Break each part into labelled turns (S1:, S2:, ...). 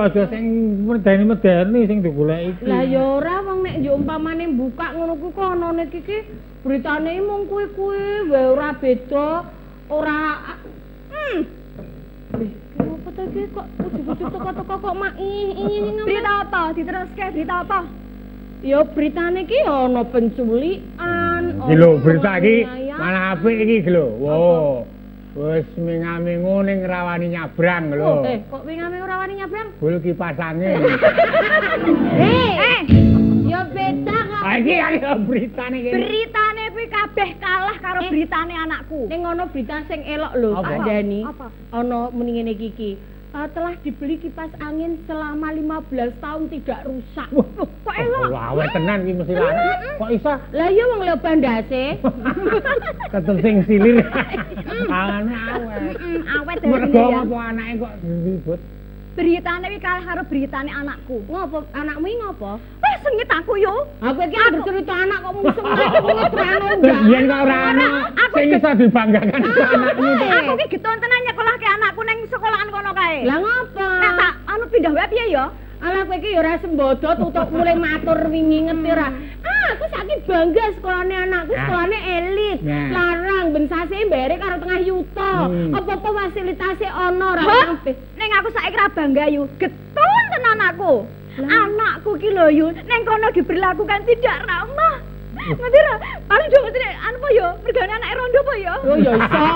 S1: Aja sing medeni sing digoleki iki.
S2: Lah ya ora wong nek yo umpamane buka ngono kuwi kok anane iki beritane mung kuwi wae ora beda, ora Apa ta iki kok ujug-ujug teko-teko kok mak
S3: Berita apa? Diteruske berita apa?
S2: Ya beritane iki ana penculikan.
S1: Iki lho berita iki malah apik iki lho. Wo. Wis minga-mingu ning rawani nyabrang lho.
S2: Kok minga-mingu rawani nyabrang?
S1: Bul kipasange.
S2: Ya beda kok.
S1: Iki beritane iki.
S3: Beritane kuwi kabeh kalah karo beritane anakku.
S2: Ning ngono berita sing elok lho, Pak Dani. Ana muni ngene iki. Telah dibeli kipas angin selama 15 tahun tidak rusak.
S3: Kok elok?
S1: Awet tenan iki mesti larang. Kok iso?
S2: Lah iya wong lho bandase.
S1: Ketemu sing silir. Pangane awet.
S3: Awet
S1: mergo apa anake kok ribut.
S3: Beritane iki kalah karo beritane anakku.
S2: Ngopo? Anakmu iki ngopo?
S3: Wah, sengit aku yo.
S2: Aku iki bercerita anak kok musuh aku ngetrano ndak.
S1: Yen kok ora ana sing iso dibanggakan anakmu.
S3: Aku iki geton tenan nyekolahke anakku ning sekolahan kono kae.
S2: Lah ngopo?
S3: Nek tak anu pindah wae piye ya?
S2: Alah kowe iki ya ora sembodot utuk mulai matur wingi ngerti ora. Aku saiki bangga sekolahane anakku, sekolahane elit. Larang ben sase mbere karo tengah yuta. Apa-apa fasilitasé ana ora kabeh.
S3: Ning aku saiki ra bangga yu. Getun tenan aku. Anakku ki lho yu, ning kono diberlakukan tidak ramah. Ngerti ra? Paling do ngerti anu apa ya? Mergane anak rondo apa ya?
S2: Oh ya iso.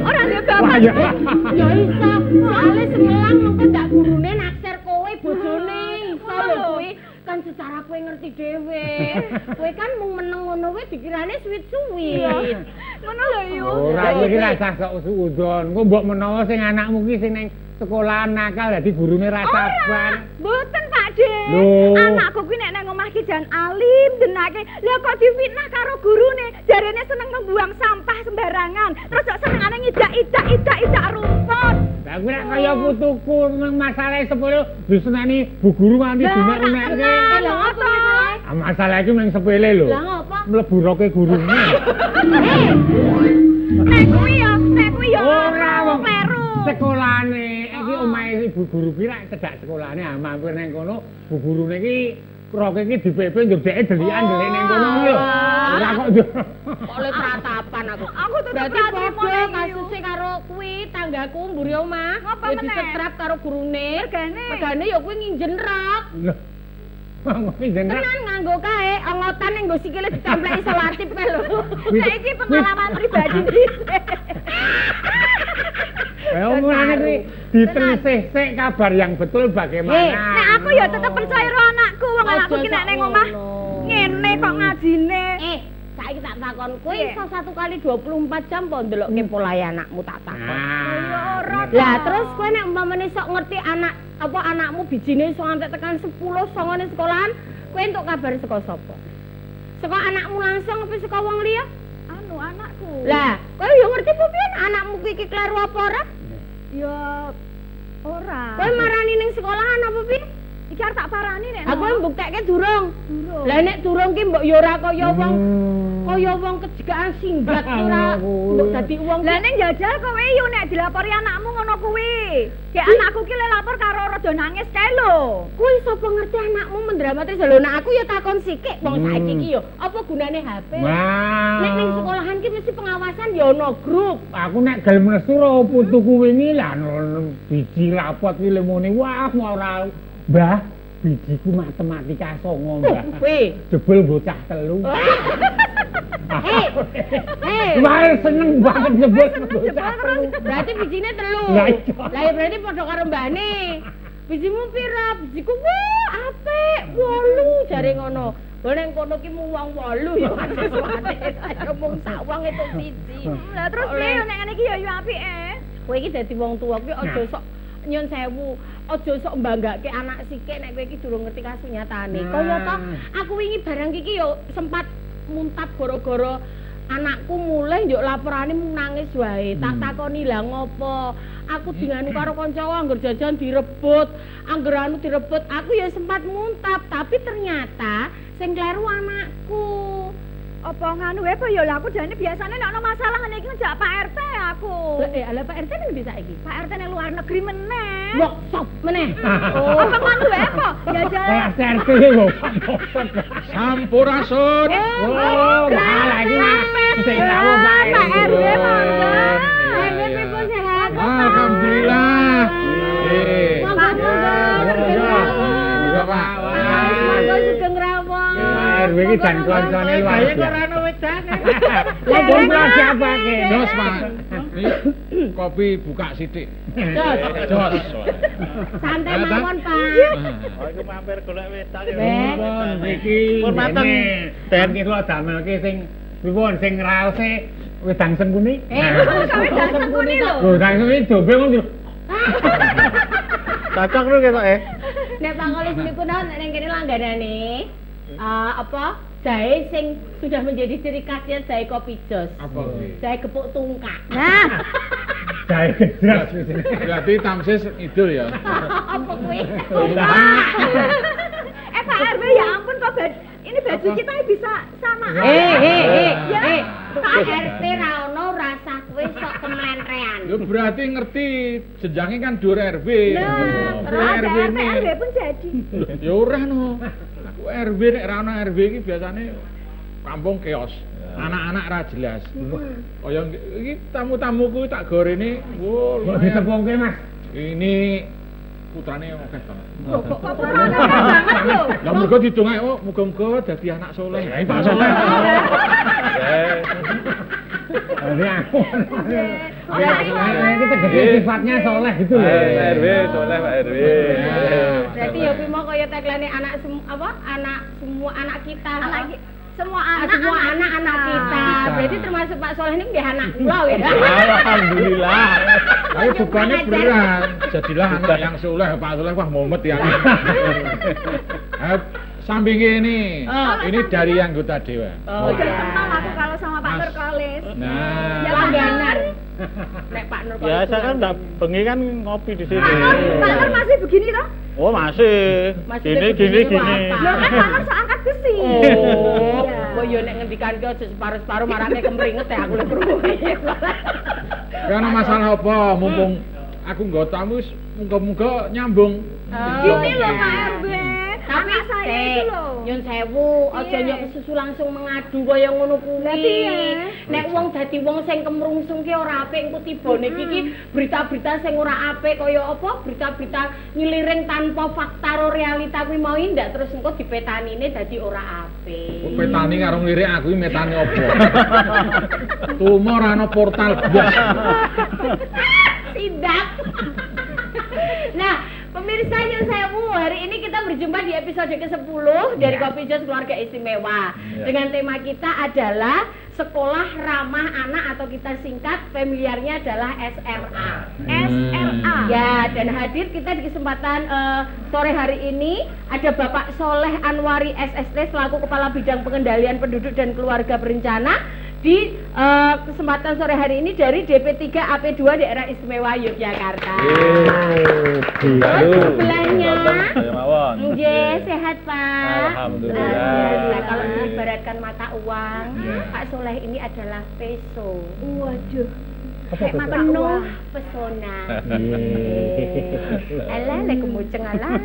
S3: Ora ndek bapak.
S2: Ya iso. Soale semelang mengko ndak gurune naksir kowe bojone. Iso lho kuwi kan secara kowe ngerti dhewe. Kowe kan mung meneng ngono kuwi dikirane suwit-suwit.
S3: Ngono lho yu.
S1: Ora iki rasah sok suudon. Engko mbok menawa sing anakmu ki sing ning sekolahan nakal dadi gurune ra sabar.
S3: Mboten Pak De. Anakku kuwi nek nang omah ki jan alim denake. Lah kok difitnah karo gurune. Jarene seneng membuang sampah sembarangan. Terus kok senengane ngidak-idak rumput.
S1: Lah kuwi nek kaya putuku nang masalahe sepele diseneni bu guru nganti dinek-nekke.
S2: Lah apa masalahe?
S1: Masalah iki mung sepele lho.
S2: Lah ngopo?
S1: mlebu roke gurune.
S3: Nek kuwi ya
S1: Ora wong
S3: kleru.
S1: Sekolahane iki omahe ibu guru ki lak cedhak sekolahane mampir nang kono bu gurune iki roke iki dipepe njur dheke delikan delik ning kono lho. Ora kok
S2: oleh pratapan aku.
S3: Aku tuh
S2: Berarti padha kasuse karo kuwi tanggaku mburi omah. Ya disetrap karo gurune. Regane ya kuwi nginjen rok. Tenan nganggo kae ongotan ning nggo sikile ditempleki selotip kae lho.
S3: Saiki pengalaman pribadi dhisik.
S1: Ngene kuwi ditelisih sik kabar yang betul bagaimana.
S3: Nek aku ya tetep percaya karo anakku, wong anakku ki nek ning omah ngene kok ngajine.
S2: Saiki tak takon, kowe iso 1 kali 24 jam po ndelokke polahe anakmu tak takon.
S3: Ya ora.
S2: Lah terus kowe nek umpamane sok ngerti anakmu bijine iso nganti tekan 10 songone sekolahan, kowe entuk kabar saka sapa? Saka anakmu langsung apa saka wong liya?
S3: Anu anakku.
S2: Lah, kowe yo ngerti po piye anakmu iki kleru apa ora?
S3: Ya ora.
S2: Kowe marani ning sekolahan apa piye?
S3: Iki arep tak parani nek.
S2: Aku mbuktekke durung. Lah nek durung ki mbok yo ora kaya wong kejegaan singgat ora mbok dadi wong.
S3: Lah ning jajal kowe yo nek dilapori anakmu ngono kuwi. Kayak anakku ki le lapor karo rada nangis kae lho.
S2: Kuwi sapa ngerti anakmu mendramatis lho. Nek aku ya takon sithik wong saiki ki yo apa gunane HP. Nek ning sekolahan ki mesti pengawasan ya ana grup.
S1: Aku nek gelem nesu ro putuku wingi lah biji rapot ki lemone wah ora Mbah, bijiku matematika 9, Mbah.
S2: Weh,
S1: jebul bocah 3.
S2: Wah,
S1: seneng banget jebul bocah 3.
S2: Berarti bijine 3.
S1: Lah iya.
S2: Lah ya berarti padha karo mbane. Bijimu pira? Bijiku apik, 8 jare ngono. Lah ning kono ki mung wong 8 ya sesuate. Ayo mung sak wong itu siji.
S3: Lah terus piye nek ngene iki ya apike?
S2: Kowe iki dadi wong tuwa kuwi aja sok nyun sewu. Aja sok mbanggake anak sithik nek kowe iki durung ngerti kasunyatane. Kaya to aku wingi barang iki yo sempat muntap gara-gara anakku mulai njuk laporane mung nangis wae. Tak takoni lah ngopo. Aku dinganu karo kancaku angger jajan direbut, angger anu direbut. Aku ya sempat muntap, tapi ternyata sing kleru anakku.
S3: Apa nganu wae apa ya lah aku jane biasane nek ana masalah ngene iki ngejak Pak RT aku.
S2: Lah Pak RT nang ndi saiki?
S3: Pak RT ning luar negeri meneh.
S2: Mbok sop meneh.
S3: Oh, apa nganu wae apa? Ya jalan.
S1: Pak RT lho.
S4: Sampurasun.
S1: Oh, malah iki sing rawuh
S3: Pak RT mangga.
S2: RT pripun sehat?
S4: Alhamdulillah.
S1: Monggo Pak.
S2: Monggo sugeng rawuh.
S1: RW iki jan koncone luar biasa.
S4: Kaya ora ono wedane.
S1: Lah kok siapa ke?
S4: Jos, Pak. Ini kopi buka sithik. Jos.
S2: Santai mawon, Pak.
S5: Oh, iku mampir golek wedang ya.
S1: Pun iki
S5: Pun mateng.
S1: Ben iki kula damelke sing pripun sing raose wedang sengkuni.
S3: Wedang sengkuni lho.
S1: Lho, wedang sengkuni dobe ngono.
S5: Cocok lho ketok
S2: Nek Pak Kolis niku nek ning kene langganane apa? Jahe sing sudah menjadi ciri khasnya jahe kopi jos.
S4: Apa kuwi?
S2: Jahe gepuk tungkak.
S3: Nah,
S1: Jahe gedras.
S4: Berarti Tamsis idul ya.
S2: Apa kuwi?
S3: Pak RW ya ampun kok ini baju kita bisa sama.
S2: Pak RT ra ono rasa kowe sok kemenrean.
S4: Yo berarti ngerti jenjange kan dur RW.
S3: Nah, terus
S4: RW ini.
S3: RW pun jadi.
S4: Ya ora no. Aku RW nek ra ono RW iki biasane kampung keos. Anak-anak ra jelas. Kaya iki tamu-tamuku tak gorene, wo.
S1: Kok ditepungke, Mas?
S4: Ini putrane akeh banget.
S3: Kok putrane banget lho.
S4: Lah mergo didongake oh muga-muga dadi anak soleh. Pak soleh.
S1: Ini aku. Kita gede sifatnya soleh gitu loh.
S5: RW soleh Pak RW.
S2: Berarti ya kuwi mau kaya tagline anak semua anak kita. Semua anak kita. Berarti termasuk Pak Soleh ini nggih anak kula ya.
S5: Alhamdulillah.
S4: Ayo bebannya berat. Jadilah anak yang soleh. Pak Soleh wah mumet ya. Sampingnya ini dari anggota dewan.
S3: Udah kenal aku kalau sama Pak Nur Kolis.
S4: Nah,
S3: Ya langganan.
S2: Nek Pak Nur
S5: Biasa kan enggak bengi kan ngopi di sini.
S3: Pak Nur masih begini toh?
S5: Oh, masih.
S2: Masih
S5: Gini.
S2: apa?
S3: Loh kan Pak Nur sok angkat besi.
S2: Oh, mbok yo nek ngendikanke aja separo-separo marane kemringet ya aku lek krungu.
S4: Karena masalah apa? Mumpung aku nggo tamu wis muga-muga nyambung.
S3: Gini loh Pak RW.
S2: Tapi
S3: anak saya itu loh.
S2: Nyun sewu, aja
S3: Iya.
S2: nyok kesusu langsung mengadu kaya ngono kuwi.
S3: Lah piye?
S2: Nek wong dadi wong sing kemrungsung ki ora apik engko tibane iki berita-berita sing ora apik kaya apa? Berita-berita nyiliring tanpa fakta ro realita kuwi mau ndak terus engko dipetanine dadi ora apik.
S4: Kok petani karo nglirik aku iki metane apa? Tumor ana portal blas.
S2: Sidak. Nah, pemirsa Nyun Sewu, hari ini kita berjumpa di episode ke-10 dari Kopi Jos Keluarga Istimewa. Dengan tema kita adalah Sekolah Ramah Anak atau kita singkat familiarnya adalah SRA.
S3: SRA.
S2: Ya, dan hadir kita di kesempatan sore hari ini ada Bapak Soleh Anwari SST selaku Kepala Bidang Pengendalian Penduduk dan Keluarga Berencana di kesempatan sore hari ini dari DP3 AP2 Daerah Istimewa Yogyakarta. Terus sebelahnya, nggih sehat Pak.
S5: Alhamdulillah.
S2: Kalau diibaratkan mata uang, Pak Soleh ini adalah peso.
S3: Waduh.
S2: Kayak mata penuh pesona. Alah, lek kemuceng alah.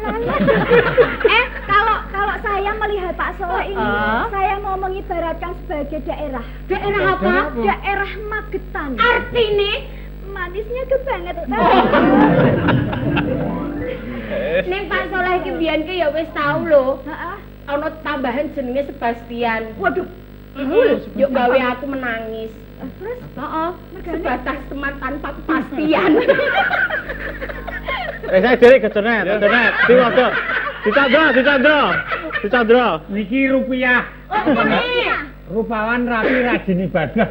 S3: Kalau saya melihat Pak Soleh ini, saya mau mengibaratkan sebagai daerah.
S2: Daerah apa?
S3: Daerah Magetan.
S2: Artine
S3: Manisnya kebangetan.
S2: ning Pak Soleh iki biyen ki ya wis tau lho.
S3: Heeh.
S2: Ana tambahan jenenge Sebastian.
S3: Waduh.
S2: Yuk gawe aku menangis.
S3: Terus
S2: Heeh, sebatas teman tanpa kepastian.
S5: Saya diri kecernet. Diwado. Dicandra.
S1: Niki rupiah.
S2: Oh, ini.
S1: Rupawan rapi rajin ibadah.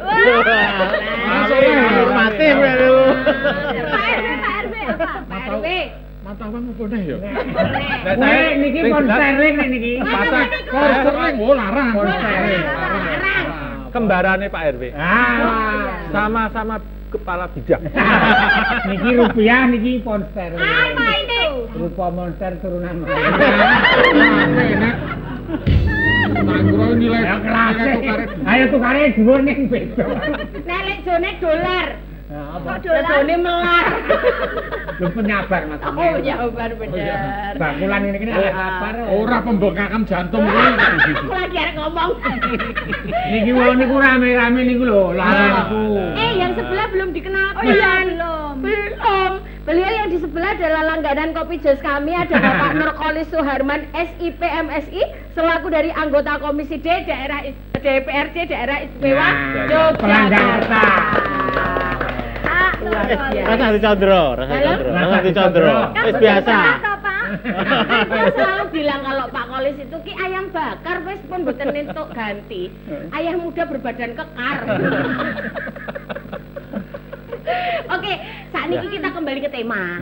S5: Hormati lho.
S3: Pak RW apa?
S2: Pak RW.
S4: Mata wong apa neh ya?
S1: Kowe niki pon sering niki.
S4: Sering oh larang.
S2: Larang.
S5: Kembarane Pak RW. Sama-sama kepala bidang.
S1: Niki rupiah niki pon sterling.
S2: Apa ini?
S1: Rupa monster turunan.
S4: Tak kira nilai
S1: Ya kelas. Ayo tukare dhuwur ning beda.
S2: Nek lek jone dolar.
S1: Apa?
S2: Jone melar.
S1: Lu penyabar Mas.
S2: Oh ya benar.
S1: Bakulan ini kene oleh lapar.
S4: ora pembengkakan jantung kuwi.
S2: Aku lagi arek ngomong.
S1: Niki wong niku rame-rame niku lho, larang niku.
S2: Yang sebelah belum dikenalkan.
S3: Oh iya, belum.
S2: Belum. Beliau yang di sebelah adalah langganan Kopi Jos kami, ada Bapak Nurkolis Suharman SIP MSI selaku dari anggota Komisi D Daerah DPRD Daerah Istimewa Yogyakarta. Luar biasa.
S5: Rasa dicandra. Wis biasa.
S2: Saya selalu bilang kalau Pak Kolis itu ki ayam bakar wis pun mboten entuk ganti. Ayah muda berbadan kekar. Oke, saat ini kita kembali ke tema.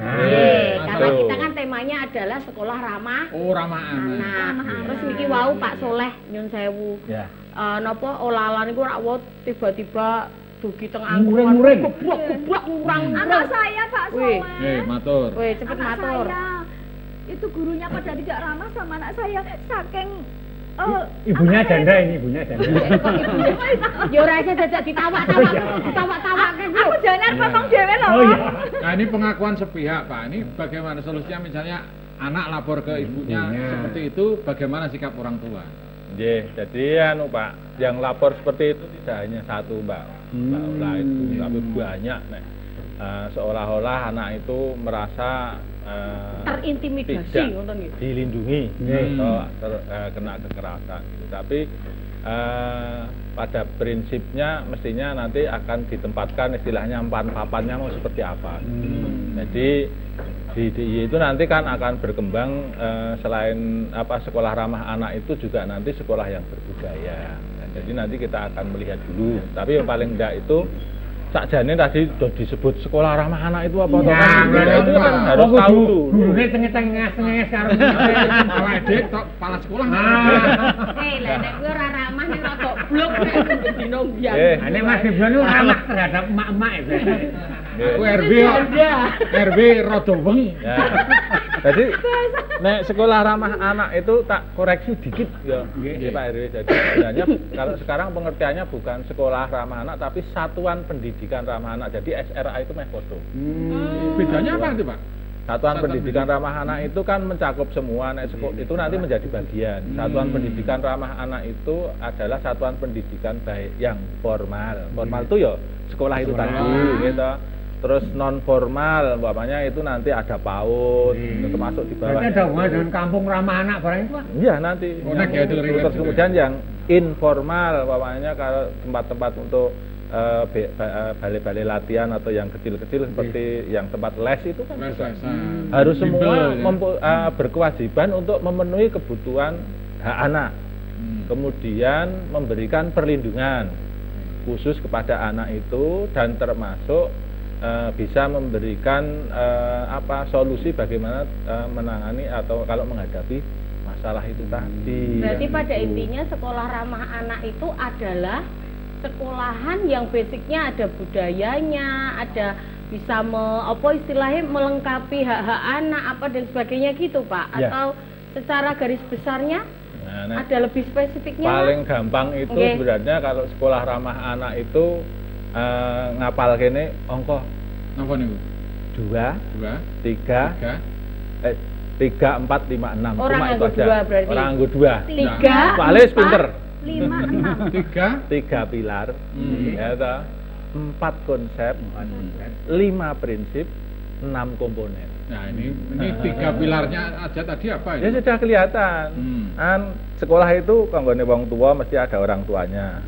S2: Karena kita kan temanya adalah sekolah ramah
S4: Ramah
S2: anak. Terus niki wau Pak Soleh Nyun Sewu.
S5: Ya.
S2: Napa olalan niku rak wau tiba-tiba dugi teng angkringan.
S1: Muring-muring.
S2: Geblok ngurang.
S3: Anak saya Pak
S2: Wih.
S3: Soleh.
S4: matur.
S2: Wih, cepet
S3: Anak
S2: matur.
S3: saya itu gurunya pada tidak ramah sama anak saya saking
S1: Ibunya janda ini, ibunya janda.
S2: Ya ora aja dadak ditawak-tawak kan.
S3: aku jangan ngomong dhewe loh.
S1: Oh iya.
S4: Nah ini pengakuan sepihak Pak. Ini bagaimana solusinya misalnya anak lapor ke ibunya seperti itu, bagaimana sikap orang tua?
S5: Jadi Pak, yang lapor seperti itu tidak hanya satu Mbak Ula itu, tapi banyak nih. Seolah-olah anak itu merasa
S2: terintimidasi
S5: tidak
S2: ngoten nggih.
S5: dilindungi atau kena kekerasan gitu. Tapi pada prinsipnya mestinya nanti akan ditempatkan istilahnya papannya mau seperti apa. Jadi di DIY itu nanti kan akan berkembang selain sekolah ramah anak itu juga nanti sekolah yang berbudaya. Nah, jadi nanti kita akan melihat dulu. Tapi yang paling enggak itu sakjane tadi sudah disebut sekolah ramah anak itu apa toh kan itu kan harus tahu dulu.
S1: Gurune tengah-tengah karo
S4: Awake dhewe tok kepala sekolah.
S2: Lah nek kowe ora ramah nek rada blok nek dino mbiyen.
S1: Ane Mas Ibnu ramah terhadap emak-emak ya.
S4: Aku RW rada weng.
S5: Jadi nek sekolah ramah anak itu tak koreksi dikit ya, Pak RW. Jadi sebenarnya kalau sekarang pengertiannya bukan sekolah ramah anak tapi satuan pendidikan ramah anak. Jadi SRA itu meh foto.
S4: Bedanya apa itu, Pak?
S5: Satuan pendidikan ramah anak itu kan mencakup semua, itu nanti menjadi bagian. Satuan pendidikan ramah anak itu adalah satuan pendidikan baik yang formal. Formal itu ya sekolah itu tadi, gitu. Terus non formal, umpamanya itu nanti ada PAUD, termasuk di bawah.
S1: Berarti ada hubungan dengan kampung ramah anak barang itu, Pak?
S5: Iya nanti. Terus kemudian yang informal, umpamanya kalau tempat-tempat untuk balai-balai latihan atau yang kecil-kecil seperti yang tempat les itu kan juga harus semua berkewajiban untuk memenuhi kebutuhan hak anak, kemudian memberikan perlindungan khusus kepada anak itu dan termasuk bisa memberikan solusi bagaimana menangani atau kalau menghadapi masalah itu tadi.
S2: Berarti pada intinya sekolah ramah anak itu adalah sekolahan yang basicnya ada budayanya, ada bisa istilahnya melengkapi hak-hak anak apa dan sebagainya gitu, Pak?
S5: Ya.
S2: Atau secara garis besarnya ada lebih spesifiknya?
S5: Paling gampang itu sebenarnya kalau sekolah ramah anak itu ngapal kene ongko.
S4: Napa niku?
S5: 2, 3, 4, 5, 6.
S2: Orang
S5: cuma itu aja.
S2: 2 berarti.
S5: Orang nganggo 2.
S2: 3,
S5: Paling pinter.
S3: 5, 6.
S5: 3 pilar, ya toh. 4 konsep, 5 prinsip, 6 komponen.
S4: Nah, ini 3 pilarnya aja tadi apa
S5: Ya
S4: ini?
S5: sudah kelihatan. Kan sekolah itu kanggone wong tua mesti ada orang tuanya,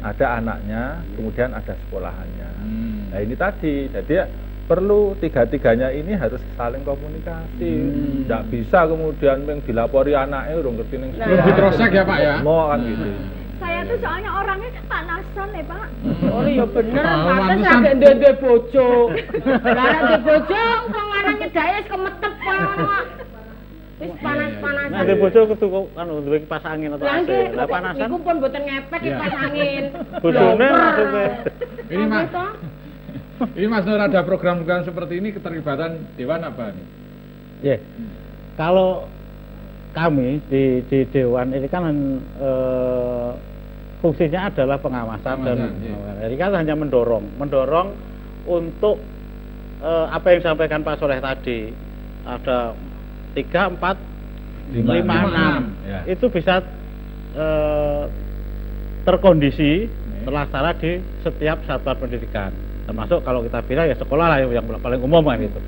S5: ada anaknya, kemudian ada sekolahannya. Nah, ini tadi. Jadi perlu tiga-tiganya ini harus saling komunikasi. Tidak bisa kemudian yang dilapori anaknya urung ngerti ning sekolah.
S4: Belum diprosek ya, Pak ya?
S5: Mau kan gitu.
S3: Saya tuh soalnya orangnya panasan ya, Pak.
S2: Oh iya bener,
S4: Oh,
S2: pantes
S4: pantesan.
S2: agak ndek bojo. Lah ndek bojo wong lanang nyedake wis kemetep Pak. Wis panas-panasan.
S6: Nah, di bojo kudu kan duwe kipas angin atau
S2: Lah
S6: AC.
S2: nggih,
S6: Lah panasan.
S2: niku pun mboten ngepek kipas angin.
S6: Bojone maksudnya.
S4: Ini Mas. Ini Mas Nur ada program-program seperti ini keterlibatan Dewan apa nih?
S6: Ya. Kalau kami di Dewan ini kan fungsinya adalah pengawasan dan jadi kan hanya mendorong untuk apa yang disampaikan Pak Soleh tadi, ada 3, 4, 5, 6
S5: Ya.
S6: itu bisa terkondisi terlaksana di setiap satuan pendidikan, termasuk kalau kita bilang ya sekolah lah yang paling umum kan gitu,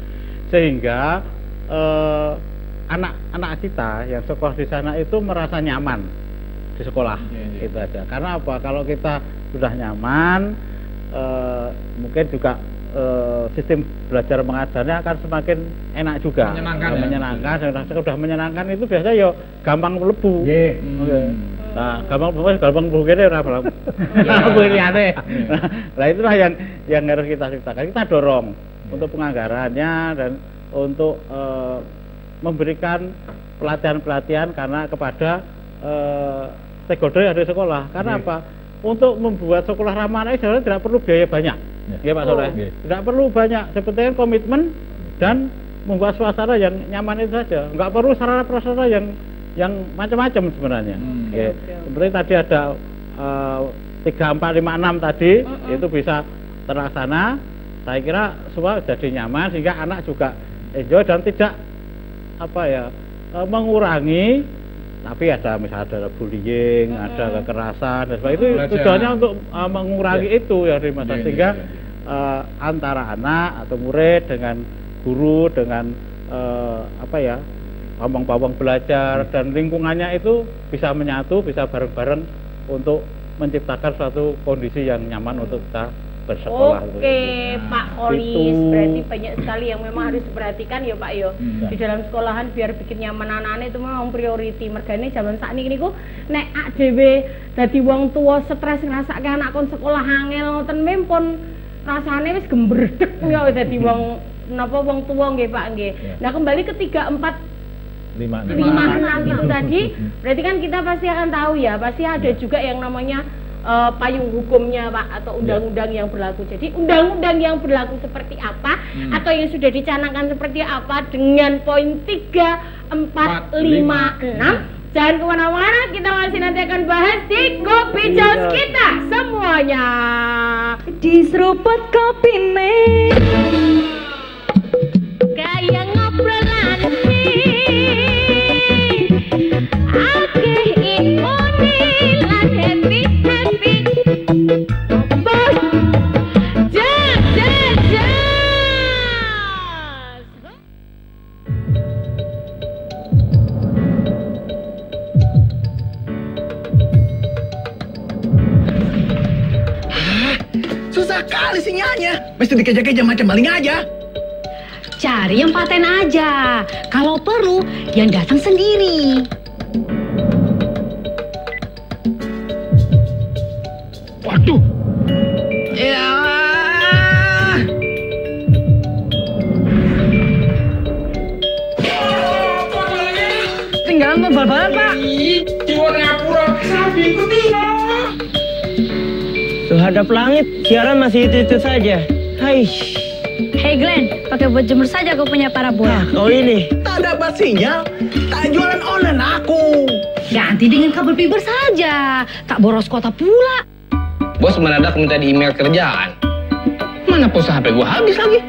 S6: sehingga anak-anak kita yang sekolah di sana itu merasa nyaman di sekolah. Itu aja. Karena apa? Kalau kita sudah nyaman, mungkin juga sistem belajar mengajarnya akan semakin enak juga, menyenangkan. Sudah menyenangkan itu biasanya yo gampang mlebu. Nah, gampang kene ora gampang. Nah, itulah yang harus kita ciptakan. Kita dorong untuk penganggarannya dan untuk memberikan pelatihan-pelatihan karena kepada stakeholder yang ada di sekolah. Karena apa? Untuk membuat sekolah ramah anak sebenarnya tidak perlu biaya banyak. Ya Pak Soleh. Tidak perlu banyak. Sebenarnya komitmen dan membuat suasana yang nyaman itu saja. Enggak perlu sarana prasarana yang macam-macam sebenarnya. Seperti tadi ada 3, 4, 5, 6 tadi itu bisa terlaksana. Saya kira semua jadi nyaman sehingga anak juga enjoy dan tidak mengurangi. Tapi ada misalnya ada bullying, ada kekerasan dan sebagainya. Itu tujuannya untuk mengurangi itu ya di masa sehingga antara anak atau murid dengan guru dengan bawang belajar dan lingkungannya itu bisa menyatu, bisa bareng-bareng untuk menciptakan suatu kondisi yang nyaman untuk kita bersekolah.
S2: Oke, Pak Kolis, berarti banyak sekali yang memang harus diperhatikan ya Pak yo. Di dalam sekolahan biar bikin nyaman anak-anak itu memang priority. Mergane zaman sakniki niku nek ak dhewe dadi wong tua stres ngrasake anak kon sekolah angel ngoten mempun rasane wis gembredeg ya dadi wong wong tua nggih Pak nggih. Nah, kembali ke 3, 4, 5, 6 itu tadi, berarti kan kita pasti akan tahu ya, pasti ada juga yang namanya payung hukumnya Pak atau undang-undang yang berlaku. Jadi undang-undang yang berlaku seperti apa atau yang sudah dicanangkan seperti apa dengan poin 3, 4, 5, 6. Jangan kemana-mana, kita masih nanti akan bahas di Kopi Jos kita semuanya.
S3: Di seruput kopi nih.
S2: Kayak ngobrolan nih. Oke, imoni lan happy. Bos. Jas.
S7: Susah kali sinyalnya, mesti dikejar-kejar macam maling aja.
S8: Cari yang paten aja. Kalau perlu, yang datang sendiri.
S7: Waduh. Ya.
S8: Tinggal nonton bal-balan, Pak.
S1: Jiwa ngapura, sapi kutina.
S9: Terhadap langit, siaran masih itu-itu saja. Hai.
S8: Hey Glenn, pakai buat jemur saja kau punya parabola.
S9: Kau ini.
S7: Tak dapat sinyal, tak jualan online aku.
S8: Ganti dengan kabel fiber saja. Tak boros kuota pula.
S10: Bos mendadak minta di email kerjaan. Mana pulsa HP gua habis lagi.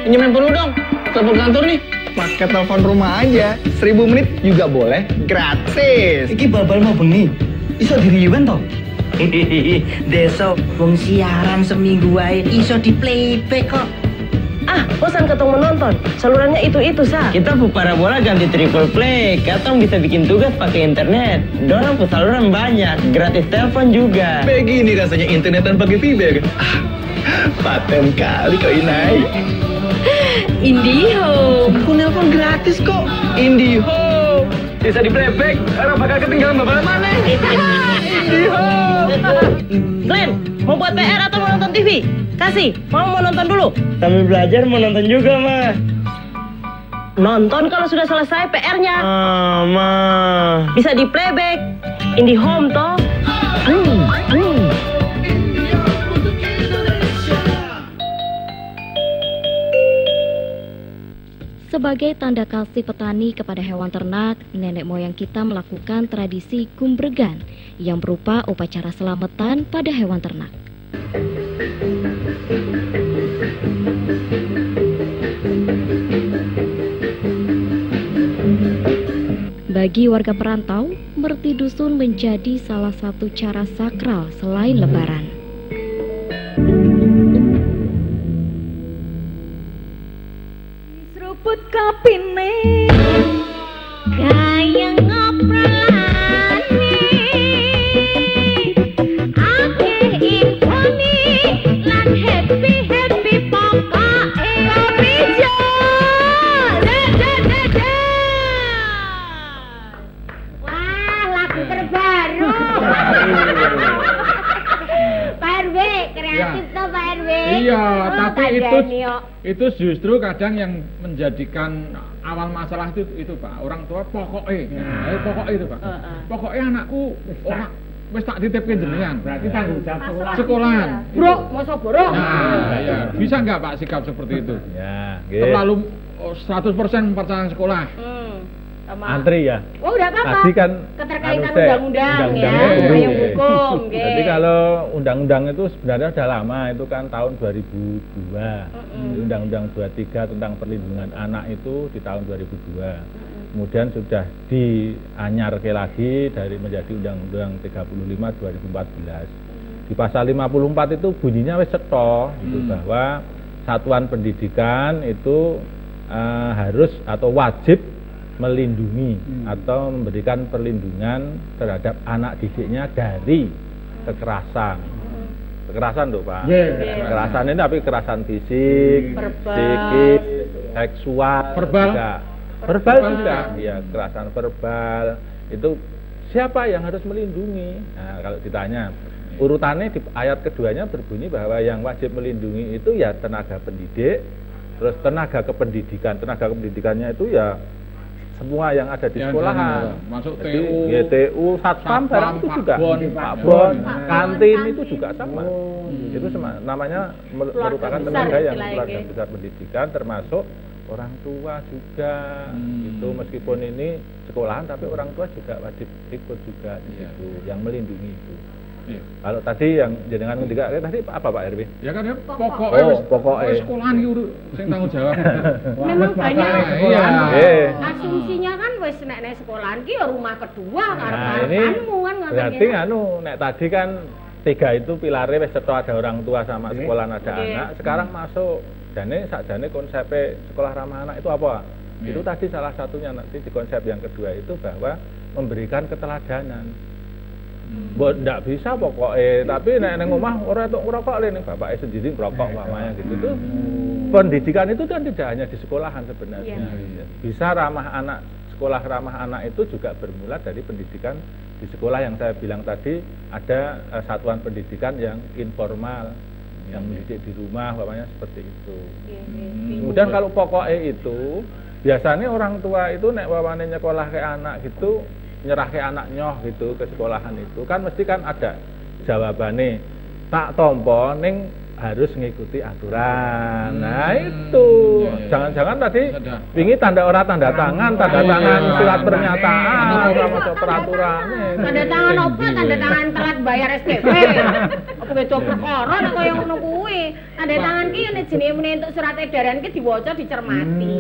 S10: Pinjemin perlu dong, telepon kantor nih.
S7: Pakai telepon rumah aja, 1000 menit juga boleh, gratis.
S9: Iki bal-bal mau bengi. Iso diriuan toh?
S11: Besok wong siaran seminggu wae iso di playback kok.
S9: Ah, bosan ketemu menonton. Salurannya itu-itu, Sa. Kita parabola ganti triple play. Katong bisa bikin tugas pakai internet. Dorang saluran banyak, gratis telepon juga.
S7: Begini rasanya internet dan pakai fiber. Paten kali kau Inai.
S8: Indihome.
S7: Aku nelpon gratis kok. Indihome. Bisa di playback, orang bakal ketinggalan babalan mana? Indihome.
S9: Glenn, mau buat PR atau mau nonton TV? Kasih, mau nonton dulu. Sambil belajar mau nonton juga, Ma. Nonton kalau sudah selesai PR-nya. Ma. Bisa di playback. Indihome toh.
S12: Sebagai tanda kasih petani kepada hewan ternak, nenek moyang kita melakukan tradisi gumbregan yang berupa upacara selamatan pada hewan ternak. Bagi warga perantau, merti dusun menjadi salah satu cara sakral selain lebaran.
S3: Seruput kopi nih.
S2: Kayak ngobrolan nih. Oke, imoni lan happy pokoknya kopi Jos. Wah, lagu terbaru. Pak RW, kreatif toh Pak RW.
S4: Iya,
S2: Oh,
S4: tapi
S2: kandani kok.
S4: itu justru kadang yang menjadikan awal masalah itu Pak, orang tua pokoknya. Nah, pokoknya itu Pak. Pokoknya anakku orang wis tak titipke jenengan.
S1: Berarti tanggung jawab
S4: Sekolahan.
S2: Bro, masa borong?
S4: Nah, ya. Bisa nggak Pak sikap seperti itu?
S5: Ya,
S4: Terlalu 100% percaya sekolah.
S5: Antri ya.
S2: Oh, udah apa-apa.
S5: Tadi kan
S2: keterkaitan
S5: anu,
S2: undang-undang ya,
S5: undang-undang
S2: payung
S5: dulu.
S2: hukum. Okay.
S5: Jadi kalau undang-undang itu sebenarnya sudah lama, itu kan tahun 2002. Undang-undang 23 tentang perlindungan anak itu di tahun 2002. Kemudian sudah dianyarke lagi dari menjadi Undang-Undang 35 2014. Di pasal 54 itu bunyinya wis cetha gitu, bahwa satuan pendidikan itu harus atau wajib melindungi atau memberikan perlindungan terhadap anak didiknya dari kekerasan. Kekerasan tuh Pak. Kekerasan ini tapi kekerasan fisik, psikis, seksual,
S4: verbal
S5: juga. Verbal juga. Ya, kekerasan verbal. Itu siapa yang harus melindungi? Nah, kalau ditanya, urutannya di ayat keduanya berbunyi bahwa yang wajib melindungi itu ya tenaga pendidik, terus tenaga kependidikan. Tenaga kependidikannya itu ya semua yang ada di sekolahan.
S4: Masuk
S5: Jadi,
S4: TU,
S5: GTU, Satpam, barang itu juga, Pakbon, kantin itu juga sama. Itu namanya merupakan tenaga yang keluarga besar pendidikan, termasuk orang tua juga. Itu meskipun ini sekolahan, tapi orang tua juga wajib ikut juga di situ, yang melindungi itu. Kalau tadi yang jenengan ngendika tadi apa Pak RW?
S4: Ya kan pokoknya sekolahan iki sing tanggung jawab.
S2: Memang banyak asumsinya kan wis nek sekolahan ki ya rumah kedua karep-karepanmu kan ngoten.
S5: Berarti nek tadi kan 3 itu pilarnya wis cetha ada orang tua sama sekolahan ada anak. Sekarang masuk sakjane konsep sekolah ramah anak itu apa? Itu tadi salah satunya nanti di konsep yang kedua itu bahwa memberikan keteladanan. Ndak bisa pokoknya, tapi nek nang omah ora tok ngrokok ning bapake sendiri ngrokok mamanya gitu tuh. Pendidikan itu kan tidak hanya di sekolahan sebenarnya. Bisa ramah anak, sekolah ramah anak itu juga bermula dari pendidikan di sekolah yang saya bilang tadi ada satuan pendidikan yang informal, yang mendidik di rumah mamanya seperti itu. Kemudian kalau pokoknya itu biasanya orang tua itu nek wawane nyekolah ke anak gitu nyerah ke anak nyoh gitu ke sekolahan itu kan mesti kan ada jawabannya tak tompo ning harus ngikuti aturan. Nah itu jangan-jangan tadi wingi tanda tangan surat pernyataan ora masuk peraturan.
S2: Tanda tangan apa? Tanda tangan telat bayar SPP. Apa beda perkara nek kaya ngono kuwi. Tanda tangan ki nek jenenge entuk surat edaran ki diwaca dicermati.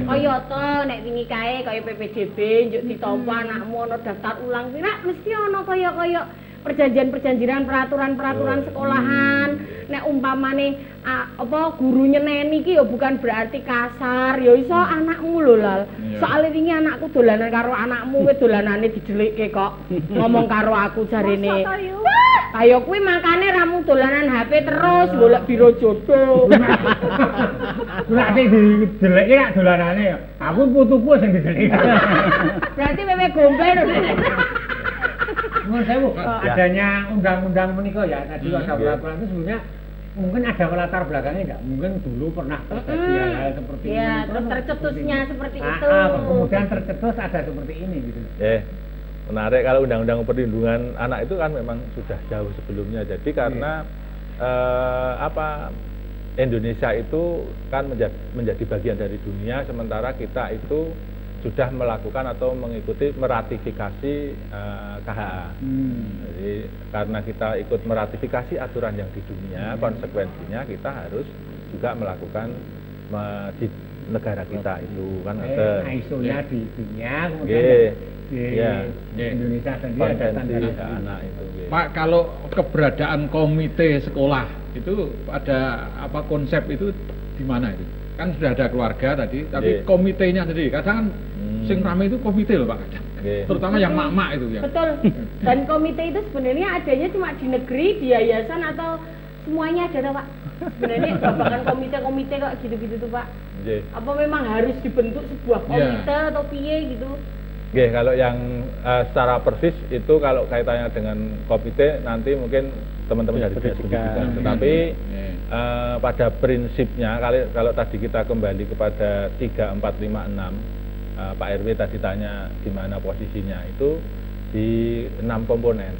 S2: Kaya to nek wingi kae kaya PPDB njuk ditampa anakmu ana daftar ulang pira mesti ana kaya perjanjian peraturan sekolahan. Nek umpamane apa guru nyeneni ki ya bukan berarti kasar, ya iso anakmu lho Lal. Soale wingi anakku dolanan karo anakmu kowe dolanane didelikke kok. Ngomong karo aku jarene. Kaya kuwi makane ramu dolanan HP terus golek biro jodoh.
S1: Nek didelikke rak dolanane ya. Aku putuku sing didelik.
S2: Berarti wewe gombel lho.
S1: Menurut saya adanya undang-undang menikah ya tadi ada peraturan itu sebenarnya mungkin ada latar belakangnya enggak? Mungkin dulu pernah terjadi hal seperti ini.
S2: Ya, terus tercetusnya seperti itu.
S1: Kemudian tercetus ada seperti ini gitu.
S5: Menarik kalau undang-undang perlindungan anak itu kan memang sudah jauh sebelumnya. Jadi karena Indonesia itu kan menjadi bagian dari dunia, sementara kita itu sudah melakukan atau mengikuti meratifikasi KHA. Jadi karena kita ikut meratifikasi aturan yang di dunia, konsekuensinya kita harus juga melakukan di negara kita itu kan ada
S1: ISO-nya di dunia, kemudian di Indonesia sendiri ada standar
S5: anak itu.
S4: Pak, kalau keberadaan komite sekolah itu ada apa konsep itu di mana itu? Kan sudah ada keluarga tadi, tapi komitenya sendiri kadang sing rame itu komite loh Pak kadang. Terutama yang mak-mak itu ya.
S2: Betul. Dan komite itu sebenarnya adanya cuma di negeri, di yayasan atau semuanya ada Pak? Sebenarnya bahkan komite-komite kok gitu-gitu tuh Pak. Apa memang harus dibentuk sebuah komite atau piye gitu?
S5: Kalau yang secara persis itu kalau kaitannya dengan komite nanti mungkin teman-teman dari pendidikan. Tetapi pada prinsipnya kalau tadi kita kembali kepada 3, 4, 5, 6 Pak RW tadi tanya di mana posisinya itu di 6 komponen.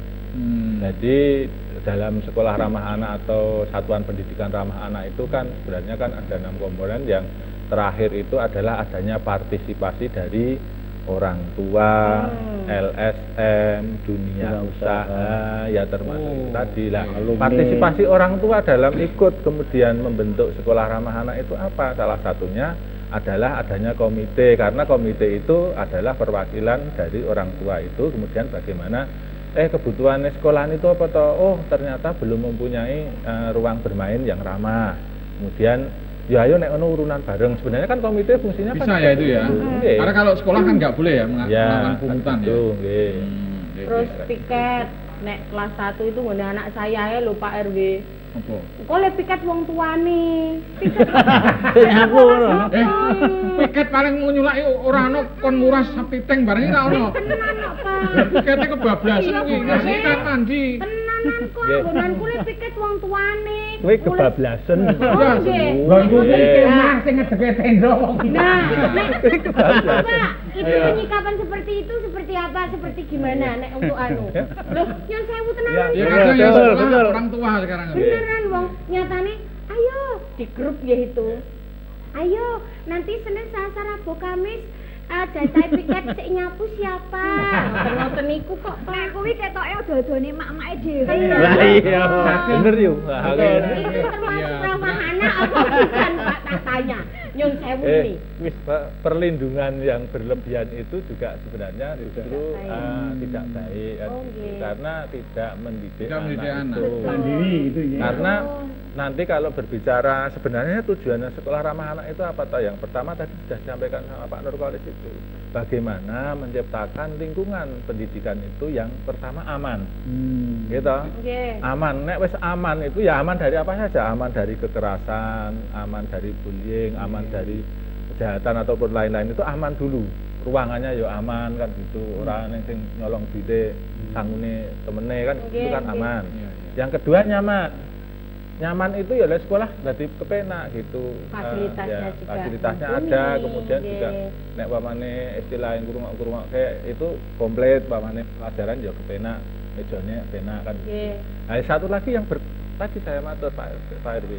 S5: Jadi dalam sekolah ramah anak atau satuan pendidikan ramah anak itu kan sebenarnya kan ada 6 komponen. Yang terakhir itu adalah adanya partisipasi dari orang tua, LSM, dunia usaha, ya termasuk tadi lah. Partisipasi orang tua dalam ikut kemudian membentuk sekolah ramah anak itu apa? Salah satunya adalah adanya komite, karena komite itu adalah perwakilan dari orang tua itu. Kemudian bagaimana kebutuhan sekolahan itu apa toh? Oh ternyata belum mempunyai ruang bermain yang ramah. Kemudian ya ayo nek ono urunan bareng. Sebenarnya kan komite fungsinya
S4: bisa
S5: kan
S4: ya itu ya. Karena kalau sekolah kan nggak boleh ya melakukan pungutan ya.
S2: Terus tiket nek kelas 1 itu ngene anak saya lho Pak RW.
S4: Apa?
S2: Kok le piket wong tuane. Piket.
S6: Aku ora.
S4: Piket paling nyulaki ora ono kon muras sapiteng bareng ora ono.
S2: Tenan kok Pak.
S4: Pikete kebablasan kuwi ngasih kan mandi.
S2: Tenanan kok nggonanku le piket wong tuane.
S5: Kowe kebablasan.
S2: Nggih.
S1: Nggonku iki mah sing ngedeke tenda wong.
S2: Nah, nek Itu penyikapan seperti itu seperti apa? Seperti gimana nek untuk anu? Loh, nyun sewu tenan.
S4: Ya kadang ya betul. Orang tua sekarang.
S2: Beneran wong nyatane ayo di grup ya itu. Ayo nanti Senin, Selasa, Rabu, Kamis jatah piket sik nyapu siapa? Ngoten niku kok
S3: Pak kuwi ketoke dodone mak-make dhewe.
S6: Lah iya.
S5: Bener yo.
S2: Itu termasuk ramah anak apa bukan Pak katanya? Nyun sewu nih.
S5: Wis perlindungan yang berlebihan itu juga sebenarnya justru tidak baik karena tidak mendidik anak itu.
S1: Mandiri gitu ya.
S5: Karena nanti kalau berbicara sebenarnya tujuannya sekolah ramah anak itu apa toh? Yang pertama tadi sudah disampaikan sama Pak Nurkolis itu. Bagaimana menciptakan lingkungan pendidikan itu yang pertama aman. Gitu. Aman. Nek wis aman itu ya aman dari apa saja? Aman dari kekerasan, aman dari bullying, aman dari kejahatan ataupun lain-lain itu aman dulu. Ruangannya ya aman kan gitu. Orang yang nyolong duit sangune temene kan itu kan aman. Yang kedua nyaman. Nyaman itu ya sekolah berarti kepenak gitu.
S2: Fasilitasnya juga
S5: fasilitasnya ada, kemudian juga nek pamane istilah yang kurung kayak itu komplit, pamane pelajaran ya kepenak, mejanya penak kan. Nah, satu lagi yang tadi saya matur Pak RW.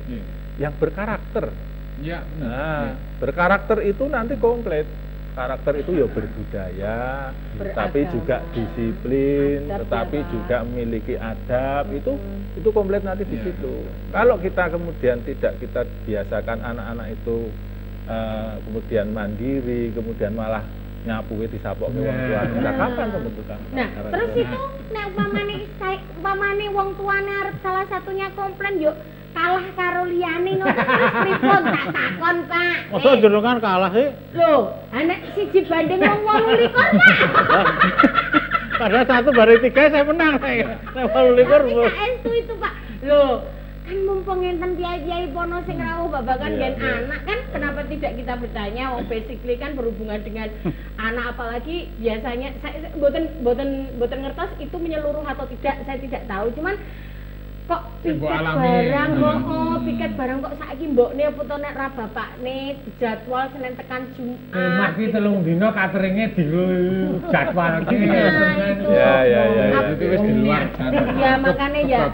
S5: Yang berkarakter.
S4: Ya,
S5: nah, berkarakter itu nanti komplit. Karakter itu ya berbudaya, tapi juga disiplin, tetapi juga memiliki adab. Itu komplit nanti di situ. Kalau kita kemudian tidak kita biasakan anak-anak itu kemudian mandiri, kemudian malah nyapu disapok ke wong tuane. Kapan pembentukan?
S2: Nah, terus itu nek umpamane wong tuane arep salah satunya komplain yuk kalah karo liyane ngono terus pripun tak takon Pak.
S6: Masa jenengan kalah sih?
S2: Loh, anak siji banding wong 28 Pak.
S6: Padahal 1 banding 3 saya menang saya. Nek 28
S2: itu itu Pak. Loh, kan mumpung enten kiai-kiai pono sing rawuh babagan gen anak kan kenapa tidak kita bertanya basically kan berhubungan dengan anak apalagi biasanya saya boten ngertos itu menyeluruh atau tidak saya tidak tahu cuman kok piket barang kok piket barang kok saiki mbokne apa to nek ra bapakne dijadwal Senin tekan Jumat.
S1: Mas iki 3 dina cateringe dijadwalke.
S5: Ya.
S4: Itu wis di luar.
S2: Ya makanya ya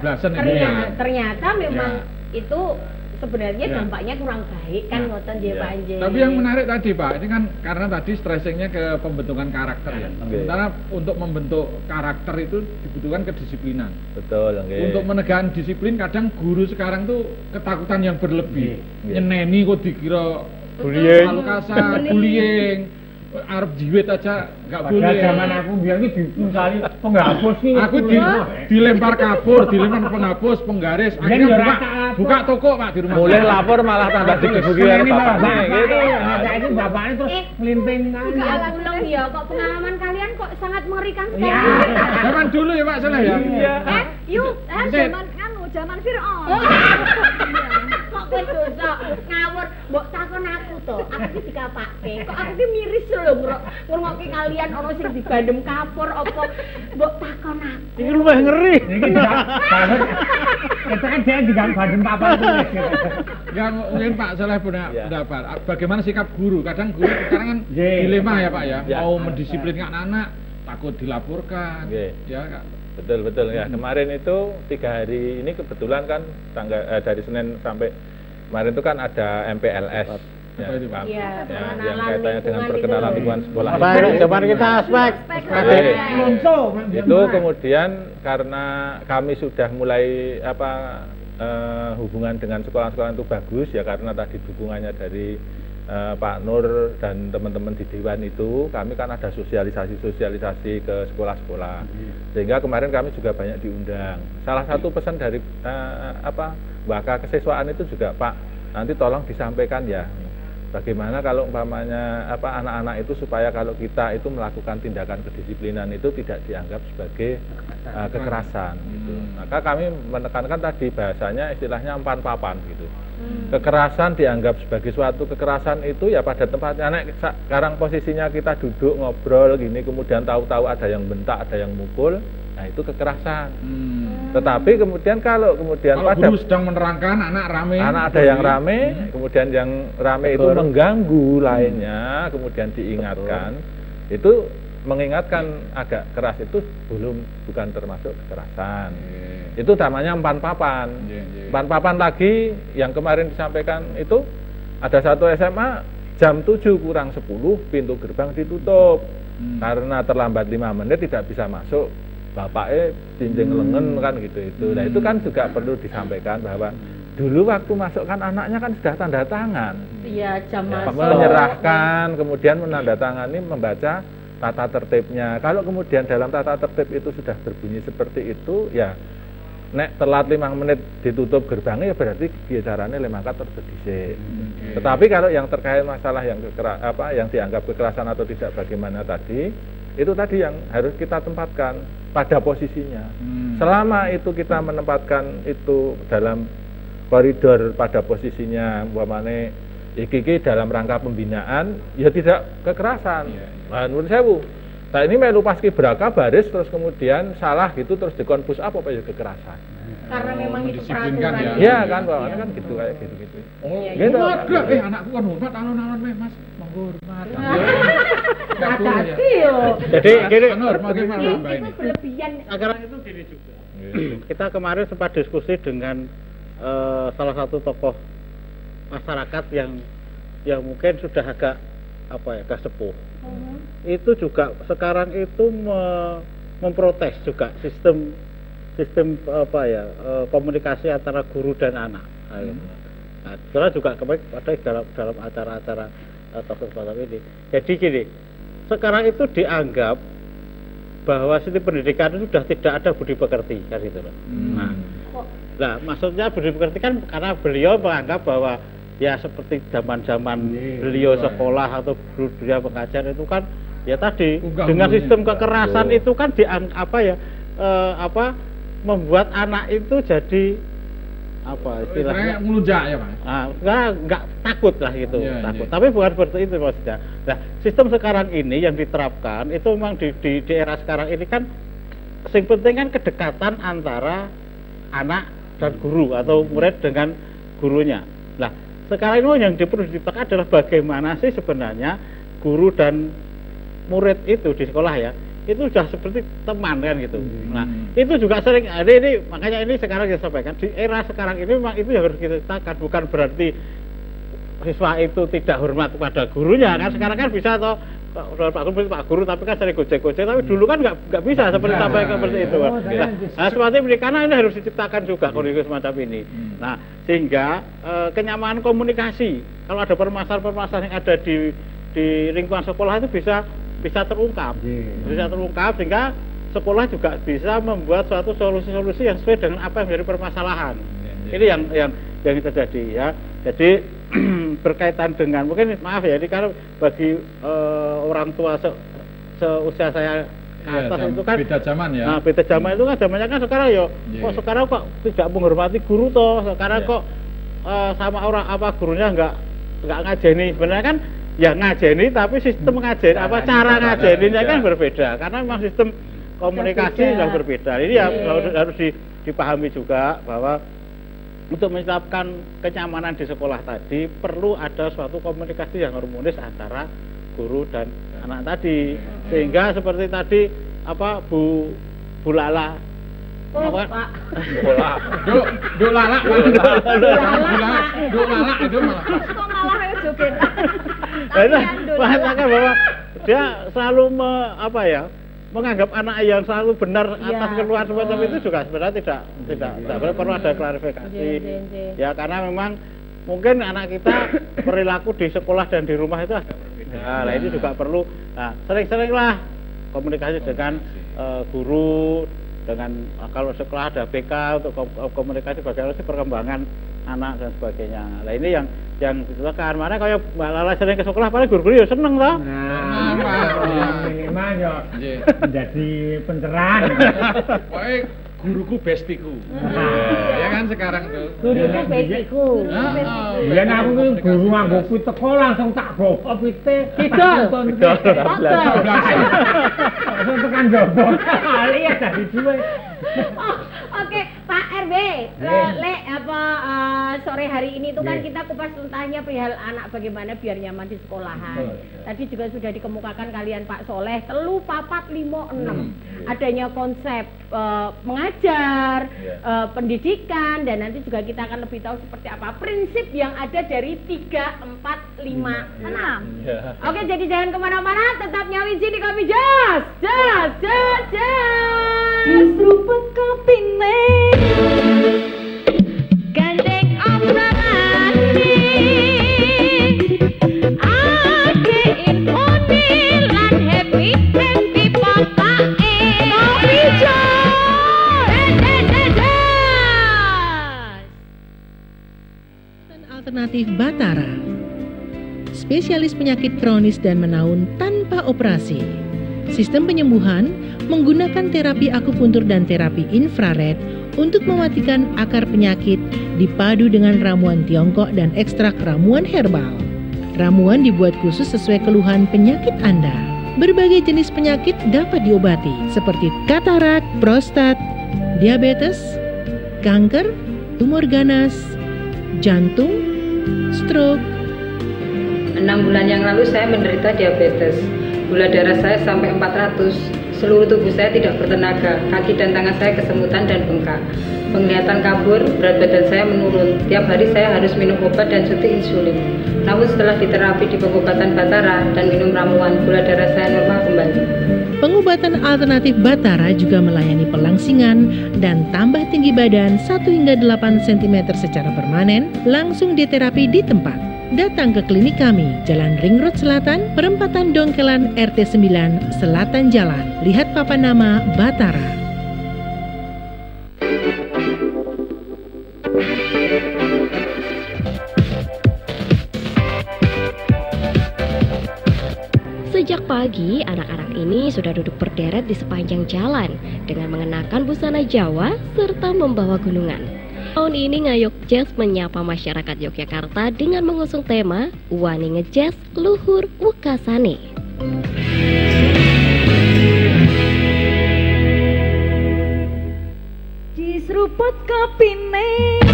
S2: ternyata memang itu sebenarnya dampaknya kurang baik kan ngoten nggih Pak Anjing.
S4: Tapi yang menarik tadi Pak, ini kan karena tadi stressingnya ke pembentukan karakter ya. Sementara untuk membentuk karakter itu dibutuhkan kedisiplinan.
S5: Betul,
S4: Untuk menegakkan disiplin kadang guru sekarang tuh ketakutan yang berlebih. Nyeneni kok dikira terlalu kasar, bullying. Arep jiwit aja enggak boleh.
S1: Pada zaman aku biar iki dicari penghapus iki.
S4: Aku dilempar kapur, dilempar penghapus, penggaris. Akhirnya buka toko Pak di rumah.
S5: Mulai lapor malah tambah digebuki karo bapaknya gitu.
S1: Nah, ini bapaknya terus melinting kan.
S2: Ulang ya kok pengalaman kalian kok sangat mengerikan sekali.
S4: Zaman dulu ya Pak Saleh ya.
S3: Yuk, zaman Fir'aun.
S2: Kok kowe dosa ngawur mbok takon aku to. Aku iki dikapake. Kok aku iki miris lho ngrungokke kalian ana sing digandem kapur apa mbok takon aku.
S6: Iki luwih ngeri.
S1: Iki kita kan dia digandem apa itu.
S4: Ya mungkin Pak Saleh punya pendapat. Bagaimana sikap guru? Kadang guru sekarang kan dilema ya Pak ya. Mau mendisiplinkan anak takut dilaporkan. Ya Kak.
S5: Betul ya. Kemarin itu 3 hari ini kebetulan kan dari Senin sampai kemarin itu kan ada MPLS yang kaitannya dengan perkenalan lingkungan sekolah.
S6: Zaman kita aspek.
S5: Itu kemudian karena kami sudah mulai hubungan dengan sekolah-sekolah itu bagus ya karena tadi dukungannya dari Pak Nur dan teman-teman di Dewan itu kami kan ada sosialisasi ke sekolah-sekolah sehingga kemarin kami juga banyak diundang. Salah satu pesan dari Waka Kesiswaan itu juga Pak nanti tolong disampaikan ya bagaimana kalau umpamanya anak-anak itu supaya kalau kita itu melakukan tindakan kedisiplinan itu tidak dianggap sebagai kekerasan gitu. Maka kami menekankan tadi bahasanya istilahnya 4 papan gitu. Kekerasan dianggap sebagai suatu kekerasan itu ya pada tempatnya. Sekarang posisinya kita duduk ngobrol gini kemudian tahu-tahu ada yang bentak, ada yang mukul, nah itu kekerasan. Tetapi kemudian kalau pada
S4: guru sedang menerangkan anak
S5: ada yang rame, kemudian yang rame itu mengganggu lainnya, kemudian diingatkan. itu mengingatkan agak keras itu bukan termasuk kekerasan. Itu namanya umpan papan. Umpan papan lagi yang kemarin disampaikan itu ada satu SMA jam 7 kurang 10 pintu gerbang ditutup karena terlambat 5 menit tidak bisa masuk, bapaknya tinjeng lengan kan gitu itu. Nah itu kan juga perlu disampaikan bahwa dulu waktu masuk kan anaknya kan sudah tanda tangan.
S2: Iya, jam masuk.
S5: Menyerahkan, kemudian menandatangani, membaca tata tertibnya. Kalau kemudian dalam tata tertib itu sudah berbunyi seperti itu, ya nek telat 5 menit ditutup gerbangnya ya berarti bicaranya lemangkat tersedisik. Tetapi kalau yang terkait masalah yang yang dianggap kekerasan atau tidak bagaimana tadi, itu tadi yang harus kita tempatkan pada posisinya. Selama itu kita menempatkan itu dalam koridor pada posisinya, umpamane iki dalam rangka pembinaan, ya tidak kekerasan. Nah, menurut saya nah ini melu paski beraka baris terus kemudian salah gitu terus dikonfus apa ya kekerasan.
S2: Karena memang itu
S4: mendisiplinkan
S2: peraturan.
S5: Iya kan, bawahnya kan gitu kayak gitu.
S4: Oh,
S5: gitu.
S4: Hormat, anakku kan hormat, alon-alon Mas, menghormat.
S2: Hati-hati yo.
S6: Jadi gini,
S2: Itu berlebihan.
S6: sekarang itu gini juga. Kita kemarin sempat diskusi dengan salah satu tokoh masyarakat yang mungkin sudah agak agak sepuh. Itu juga sekarang itu memprotes juga sistem komunikasi antara guru dan anak. Nah, sekarang juga kemarin ada dalam acara-acara tokoh semacam ini. Jadi gini, sekarang itu dianggap bahwa sistem pendidikan itu sudah tidak ada budi pekerti kan gitu loh. Nah, maksudnya budi pekerti kan karena beliau menganggap bahwa ya seperti zaman-zaman beliau sekolah atau dunia pengajar itu kan ya tadi dengan sistem kekerasan itu kan membuat anak itu jadi istilahnya
S4: ngelunjak ya Mas.
S6: Nggak takut lah gitu, takut. Tapi bukan seperti itu maksudnya. Nah, sistem sekarang ini yang diterapkan itu memang di era sekarang ini kan yang penting kan kedekatan antara anak dan guru atau murid dengan gurunya. Nah, sekarang ini yang perlu diciptakan adalah bagaimana sih sebenarnya guru dan murid itu di sekolah ya itu sudah seperti teman kan gitu. Nah itu juga sering ini makanya ini sekarang saya sampaikan di era sekarang ini memang itu yang harus kita ciptakan, bukan berarti siswa itu tidak hormat kepada gurunya kan sekarang kan bisa toh Pak Guru tapi kan sering gojek-gojek tapi dulu kan nggak bisa seperti itu. Nah seperti ini karena ini harus diciptakan juga kondisi semacam ini. Nah sehingga kenyamanan komunikasi kalau ada permasalahan yang ada di lingkungan sekolah itu bisa terungkap, sehingga sekolah juga bisa membuat suatu solusi-solusi yang sesuai dengan apa yang menjadi permasalahan. Ini yang terjadi ya. Jadi berkaitan dengan mungkin maaf ya ini karena bagi orang tua seusia saya atas itu kan
S4: beda zaman ya.
S6: Nah, beda zaman itu kan zamannya kan sekarang kok sekarang kok tidak menghormati guru toh, sekarang kok sama orang gurunya nggak ngajeni. Sebenarnya kan ya ngajeni tapi sistem ngajeni cara ngajeninya kan berbeda karena memang sistem komunikasi yang berbeda. Ini ya harus dipahami juga bahwa untuk menciptakan kenyamanan di sekolah tadi perlu ada suatu komunikasi yang harmonis antara guru dan anak tadi sehingga seperti tadi Bu Lala
S2: Pak
S4: Duk Lala itu malah
S3: joget.
S6: Mengatakan bahwa dia selalu menganggap anak yang selalu benar atas keluar semacam itu juga sebenarnya tidak perlu ada klarifikasi. Ya karena memang mungkin anak kita perilaku di sekolah dan di rumah itu agak berbeda. Nah ini juga perlu sering-seringlah komunikasi dengan guru, dengan kalau sekolah ada BK untuk komunikasi bagaimana sih perkembangan anak dan sebagainya. Nah ini yang ditularkan. Mana kayak Mbak Lala sering ke sekolah, paling guru-guru ya seneng toh.
S1: Minimal ya menjadi pencerahan.
S4: Pokoknya guruku bestiku. Ya kan sekarang tuh.
S2: Guruku bestiku.
S1: Ya aku ki guru nganggo teko langsung tak bawa pite.
S2: Langsung
S1: tekan jobok. Lihat tadi duwe.
S2: Oke, Pak RW, lek sore hari ini itu kan kita kupas tuntasnya perihal anak bagaimana biar nyaman di sekolahan. Tadi juga sudah dikemukakan kalian Pak Soleh, 3, 4, 5, 6. Adanya konsep mengajar, pendidikan, dan nanti juga kita akan lebih tahu seperti apa prinsip yang ada dari 3, 4, 5, 6. Oke, jadi jangan kemana-mana, tetap nyawi di Kopi Jos.
S3: Seruput kopi nih, gandeng obrolan nih, ake infoni lan happy pokoknya Kopi Jos.
S13: Alternatif Batara, spesialis penyakit kronis dan menaun tanpa operasi. Sistem penyembuhan menggunakan terapi akupuntur dan terapi infrared untuk mematikan akar penyakit dipadu dengan ramuan Tiongkok dan ekstrak ramuan herbal. Ramuan dibuat khusus sesuai keluhan penyakit Anda. Berbagai jenis penyakit dapat diobati seperti katarak, prostat, diabetes, kanker, tumor ganas, jantung, stroke.
S14: 6 bulan yang lalu saya menderita diabetes. Gula darah saya sampai 400. Seluruh tubuh saya tidak bertenaga. Kaki dan tangan saya kesemutan dan bengkak. Penglihatan kabur, berat badan saya menurun. Tiap hari saya harus minum obat dan suntik insulin. Namun setelah diterapi di pengobatan Batara dan minum ramuan, gula darah saya normal kembali.
S13: Pengobatan alternatif Batara juga melayani pelangsingan dan tambah tinggi badan 1 hingga 8 cm secara permanen, langsung diterapi di tempat. Datang ke klinik kami, Jalan Ring Road Selatan, Perempatan Dongkelan RT 9, Selatan Jalan. Lihat papan nama Batara.
S12: Sejak pagi, anak-anak ini sudah duduk berderet di sepanjang jalan dengan mengenakan busana Jawa serta membawa gunungan. Tahun ini Ngayog Jazz menyapa masyarakat Yogyakarta dengan mengusung tema Wani Ngejazz Luhur Wekasane.
S3: Di seruput kopi nih,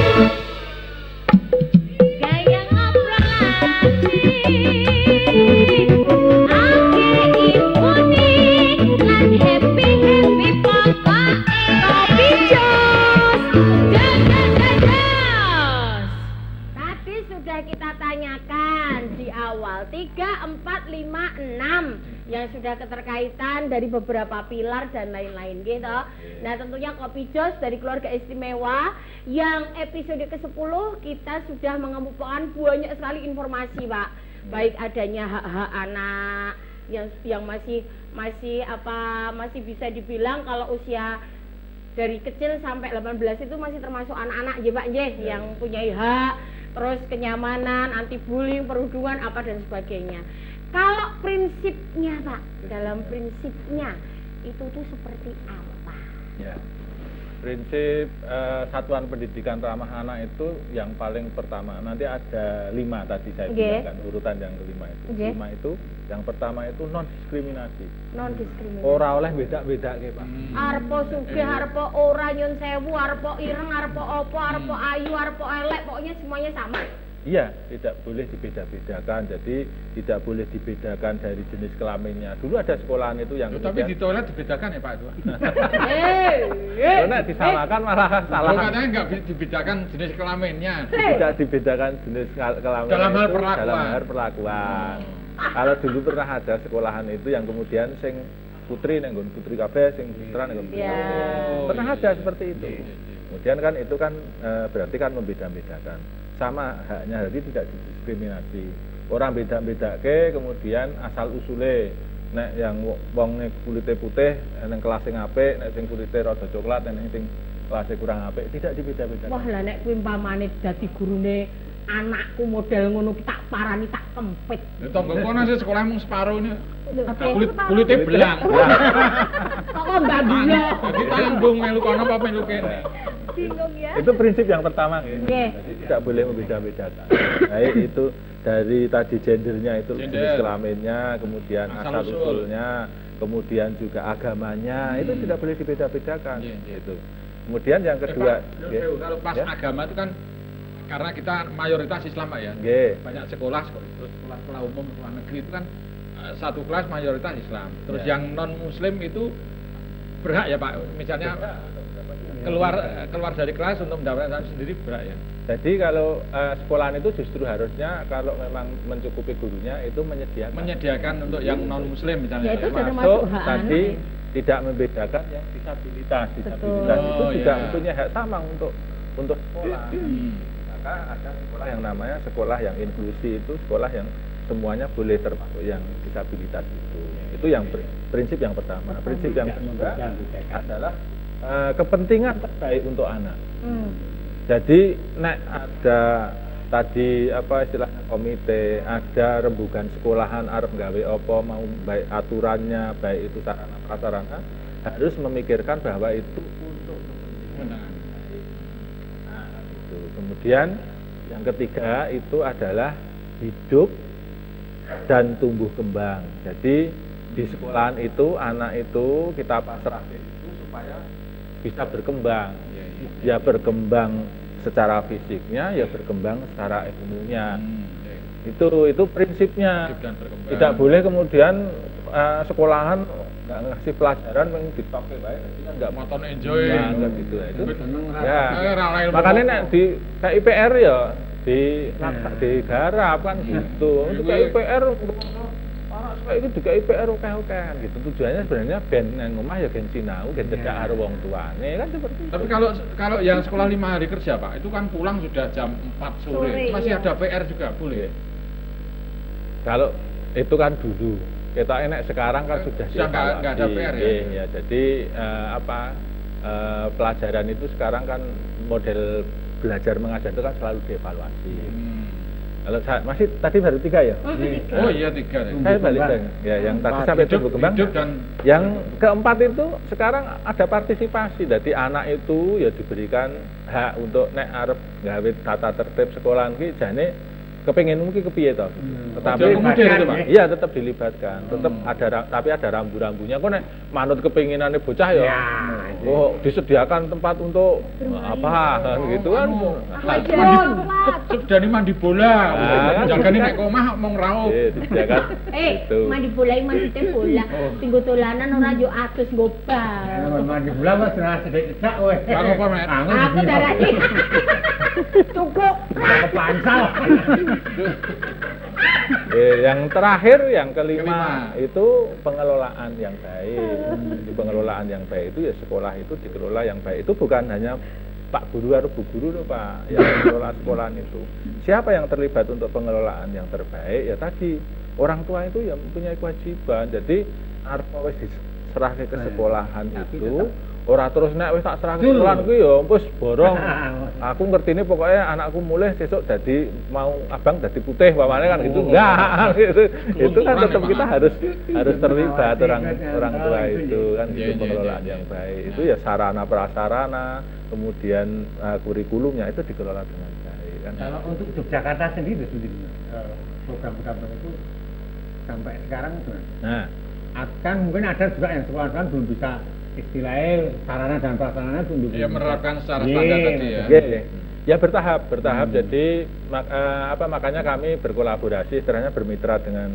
S3: gaya ngobrolan nih, ake infoni lan happy pokoknya Kopi Jos.
S2: Tadi sudah kita tanyakan di awal 3, 4, 5, 6 yang sudah keterkaitan dari beberapa pilar dan lain-lain gitu. Nah tentunya Kopi Jos dari keluarga istimewa yang episode ke-10 kita sudah mengemukakan banyak sekali informasi Pak. Baik adanya hak-hak anak yang masih bisa dibilang kalau usia dari kecil sampai 18 itu masih termasuk anak-anak ya Pak yang punya hak, terus kenyamanan, anti bullying, perundungan apa dan sebagainya. Kalau prinsipnya Pak, dalam prinsipnya itu tuh seperti apa?
S5: Ya. Prinsip satuan pendidikan ramah anak itu yang paling pertama, nanti ada 5 tadi saya bilang kan, urutan yang kelima itu. 5 itu, yang pertama itu non-diskriminasi.
S2: Non-diskriminasi.
S5: Ora oleh beda-beda ke Pak.
S2: Arpo sugih, arpo ora nyun sewu, arpo ireng, arpo opo, arpo ayu, arpo elek, pokoknya semuanya sama.
S5: Iya, tidak boleh dibeda-bedakan. Jadi tidak boleh dibedakan dari jenis kelaminnya. Dulu ada sekolahan itu yang
S4: tapi di toilet dibedakan ya Pak itu.
S5: Karena disamakan malah salah.
S4: Katanya nggak dibedakan jenis kelaminnya.
S5: Tidak dibedakan jenis kelamin
S4: dalam hal perlakuan.
S5: Dalam hal perlakuan. Kalau dulu pernah ada sekolahan itu yang kemudian sing putri nenggon putri kabeh, sing putra nenggon putri. Pernah ada seperti itu. Kemudian kan itu kan berarti kan membeda-bedakan. Sama haknya, jadi tidak didiskriminasi. Orang beda-beda kemudian asal usule nek yang wong nek kulite putih neng kelas sing apik, nek sing kulite rada coklat nek sing kelas kurang apik, tidak dibeda-bedakan.
S2: Wah lah nek kuwi umpamane dadi gurune anakku model ngono ki tak parani tak kempit.
S4: Ya tonggo kono sih sekolah mung separone. Kulite belang.
S2: Kok mbak gula.
S4: Dadi tanggung melu kono apa melu kene.
S3: Bingung ya.
S5: Itu prinsip yang pertama gitu. Jadi tidak boleh membeda-bedakan. Baik itu dari tadi gendernya itu jenis kelaminnya, kemudian asal usulnya, kemudian juga agamanya, itu tidak boleh dibeda-bedakan gitu. Kemudian yang kedua,
S4: kalau pas agama itu kan karena kita mayoritas Islam Pak ya. Banyak sekolah, terus sekolah umum, sekolah negeri itu kan satu kelas mayoritas Islam. Terus yang non Muslim itu berhak ya Pak, misalnya keluar dari kelas untuk mendapatkan sendiri berhak ya.
S5: Jadi kalau sekolahan itu justru harusnya kalau memang mencukupi gurunya itu menyediakan
S4: untuk yang non Muslim misalnya.
S5: Ya, termasuk tadi tidak membedakan yang disabilitas. Disabilitas itu juga punya hak sama untuk sekolah. Maka ada sekolah yang namanya sekolah yang inklusi, itu sekolah yang semuanya boleh termasuk yang disabilitas itu. Itu yang prinsip yang pertama. Prinsip yang kedua adalah kepentingan terbaik untuk anak. Jadi nek ada tadi apa istilahnya komite, ada rembugan sekolahan arep gawe apa mau baik aturannya, baik itu sarana prasarana, harus memikirkan bahwa itu untuk kepentingan. Nah, itu. Kemudian yang ketiga itu adalah hidup dan tumbuh kembang. Jadi di sekolahan itu anak itu kita pasrahkan itu supaya bisa berkembang. Ya berkembang secara fisiknya, ya berkembang secara ilmunya. Itu prinsipnya. Tidak boleh kemudian sekolahan nggak ngasih pelajaran yang ditoke baik, nggak motor enjoy. Ya, enggak gitu. Itu. Ya. Makanya di KIPR ya digarap kan gitu. Untuk KIPR itu juga IPR oke gitu. Tujuannya sebenarnya ben nang omah ya gen sinau, gen cedak karo wong tuane kan seperti itu.
S4: Tapi kalau yang sekolah 5 hari kerja Pak, itu kan pulang sudah jam 4 sore. Masih ada PR juga boleh.
S5: Kalau itu kan dulu. Kita enak sekarang kan sudah
S4: nggak ada PR ya.
S5: Ya jadi pelajaran itu sekarang kan model belajar mengajar itu kan selalu dievaluasi. Kalau saya masih tadi baru 3 ya?
S4: Oh iya 3.
S5: Saya balik ya, yang tadi sampai tumbuh kembang. Yang keempat itu sekarang ada partisipasi. Jadi anak itu ya diberikan hak untuk nek arep gawe tata tertib sekolahan ki jane kepengin mungkin kepiye to. Tetapi iya tetap dilibatkan. Tetap tapi ada rambu-rambunya. Kok nek manut kepinginane bocah ya. Oh, disediakan tempat untuk apa gitu kan.
S4: Sedani mandi bola. Jagane nek omah mung raup.
S5: Disediakan.
S2: Mandi bola iki maksudnya bola. Tinggo dolanan ora yo atus nggo bal.
S1: Mandi bola wis ora sedek kowe.
S4: Karo apa, Mek?
S2: Aku darane. Cukup.
S1: Kepansal.
S5: Yang terakhir, yang kelima itu pengelolaan yang baik. Di pengelolaan yang baik itu ya sekolah itu dikelola yang baik. Itu bukan hanya Pak Guru atau Bu Guru loh Pak yang mengelola sekolahan itu. Siapa yang terlibat untuk pengelolaan yang terbaik? Ya tadi orang tua itu ya mempunyai kewajiban. Jadi arep wis diserahke ke sekolahan itu ora terus nek wis tak serahke sekolahan kuwi ya wis borong. Aku ngertine pokoknya anakku mulai sesuk dadi mau abang dadi putih pamane kan gitu. Enggak gitu. Itu kan tetap kita harus terlibat orang tua itu kan itu pengelolaan yang baik. Itu ya sarana prasarana, kemudian kurikulumnya itu dikelola dengan baik kan.
S1: Kalau untuk Yogyakarta sendiri program-program itu sampai sekarang gimana? Akan mungkin ada juga yang sekolah-sekolah belum bisa istilahnya sarana dan prasarana untuk
S4: menerapkan secara standar tadi ya.
S5: Ya bertahap. Jadi makanya kami berkolaborasi, istilahnya bermitra dengan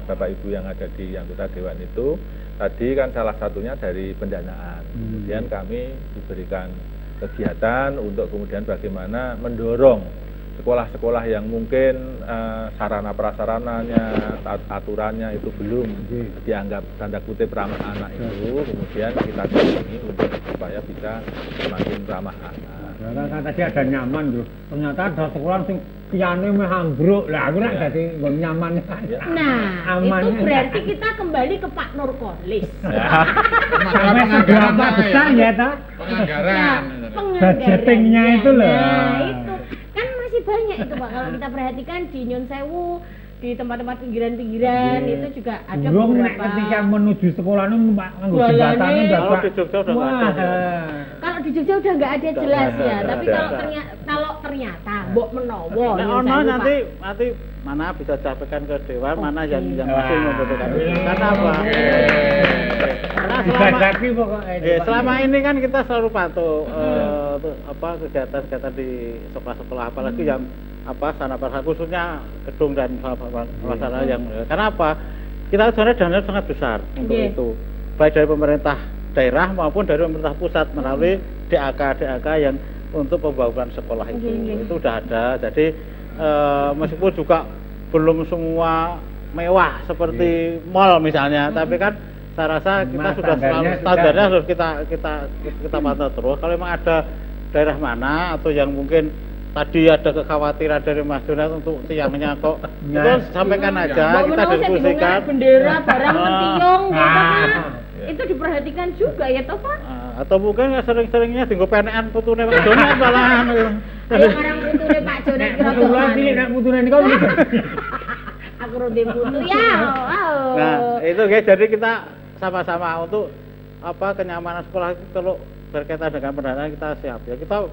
S5: Bapak Ibu yang ada di anggota dewan itu. Tadi kan salah satunya dari pendanaan. Kemudian kami diberikan kegiatan untuk kemudian bagaimana mendorong sekolah-sekolah yang mungkin sarana prasarananya, aturannya itu belum dianggap tanda kutip ramah anak itu, kemudian kita dampingi untuk supaya bisa semakin ramah anak.
S1: Kan tadi ada nyaman tuh, ternyata ada sekolah sing piano meh ambruk lah, aku nek dadi nggon nyaman.
S2: Nah, itu berarti kita kembali ke Pak Nurkolis.
S1: Sampai seberapa besar ya ta?
S4: Penganggaran.
S1: Budgetingnya itu loh.
S2: Nah, itu kan masih banyak itu Pak, kalau kita perhatikan di Nyon Sewu, di tempat-tempat pinggiran-pinggiran itu juga ada beberapa.
S1: Ketika menuju sekolah itu nganggo jembatannya
S6: di Jogja udah nggak ada.
S2: Kalau di Jogja udah nggak ada jelas ya, tapi kalau ternyata mbok menawa.
S6: Nek ono nanti mana bisa sampaikan ke dewan, mana yang masih membutuhkan itu. Karena apa? Karena selama ini kan kita selalu patuh kegiatan-kegiatan di sekolah-sekolah, apalagi yang sarana khususnya gedung dan masalah yang karena apa? Kita sebenarnya dana sangat besar untuk itu, baik dari pemerintah daerah maupun dari pemerintah pusat melalui DAK yang untuk pembangunan sekolah itu sudah ada. Jadi meskipun juga belum semua mewah seperti mall misalnya, tapi kan saya rasa kita sudah selalu standarnya harus kita pantau terus. Kalau memang ada daerah mana atau yang mungkin tadi ada kekhawatiran dari Mas Donat untuk tiangnya kok itu sampaikan aja, kita diskusikan.
S2: Bendera barang mentiung gitu kan. Itu diperhatikan juga ya toh Pak?
S6: Atau mungkin sering-seringnya tinggal penekan putune Pak Donat malahan.
S2: Ayo orang putune Pak Donat kira-kira
S1: cilik nek putune niku.
S2: Aku rode putu ya.
S6: Nah, itu guys, jadi kita sama-sama untuk kenyamanan sekolah itu kalau berkaitan dengan pendanaan kita siap ya. Kita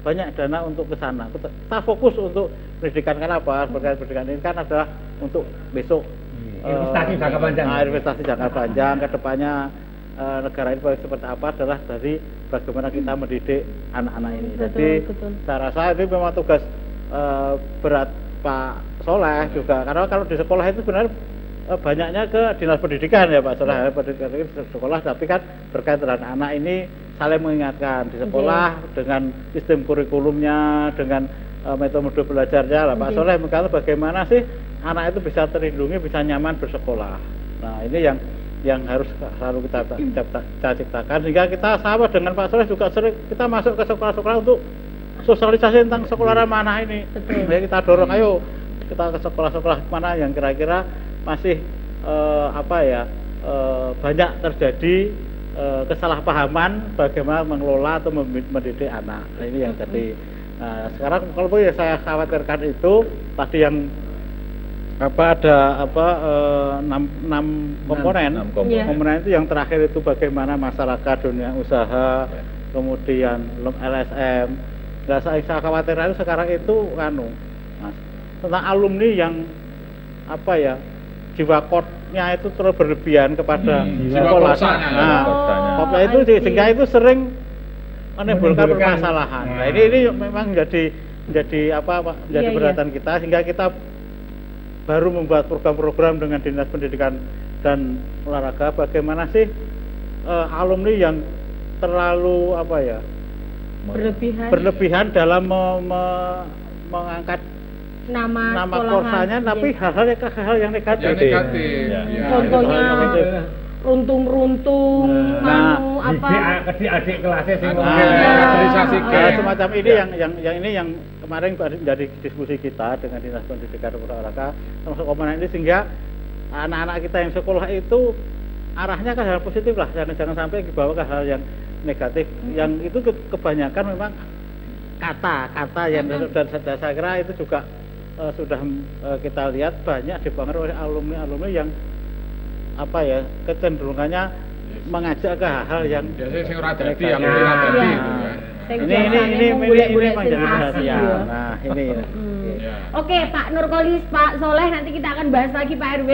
S6: banyak dana untuk ke sana. Kita fokus untuk pendidikan. Kenapa? Berkait pendidikan ini kan adalah untuk besok
S1: investasi jangka panjang.
S6: Investasi jangka panjang ke depannya negara ini seperti apa adalah dari bagaimana kita mendidik anak-anak ini. Jadi saya rasa itu memang tugas berat Pak Soleh juga, karena kalau di sekolah itu sebenarnya banyaknya ke dinas pendidikan ya Pak Soleh, pendidikan itu sekolah, tapi kan berkait dengan anak ini saling mengingatkan di sekolah dengan sistem kurikulumnya, dengan metode belajarnya lah Pak Soleh mengatakan bagaimana sih anak itu bisa terlindungi, bisa nyaman bersekolah. Nah ini yang harus selalu kita ciptakan, sehingga kita sama dengan Pak Soleh juga sering kita masuk ke sekolah-sekolah untuk sosialisasi tentang sekolah ramah ini. Ya kita dorong, ayo kita ke sekolah-sekolah mana yang kira-kira masih banyak terjadi kesalahpahaman bagaimana mengelola atau mendidik anak. Nah, ini yang tadi. Nah, sekarang kalau ya saya khawatirkan itu tadi yang ada 6 komponen. Komponen itu yang terakhir itu bagaimana masyarakat, dunia usaha, kemudian LSM. Nah, saya khawatirkan itu sekarang itu tentang alumni yang jiwa kodnya itu terlalu berlebihan kepada sekolah. Nah, itu sehingga itu sering menimbulkan permasalahan. Nah, ini memang menjadi perhatian kita, sehingga kita baru membuat program-program dengan Dinas Pendidikan dan Olahraga bagaimana sih alumni yang terlalu berlebihan dalam mengangkat nama korsanya, tapi hal-hal yang negatif.
S2: Contohnya runtung-runtung,
S1: adik kelasnya
S6: semacam ini yang kemarin dari diskusi kita dengan Dinas Pendidikan dan Olahraga termasuk komponen ini, sehingga anak-anak kita yang sekolah itu arahnya ke hal positif lah, jangan sampai dibawa ke hal yang negatif, yang itu kebanyakan memang kata-kata yang dan saya kira itu juga sudah kita lihat banyak dipengaruhi oleh alumni yang kecenderungannya mengajak ke hal-hal yang ini menjadi perhatian. Nah, ini.
S2: Oke, Pak Nurkolis, Pak Soleh, nanti kita akan bahas lagi Pak RW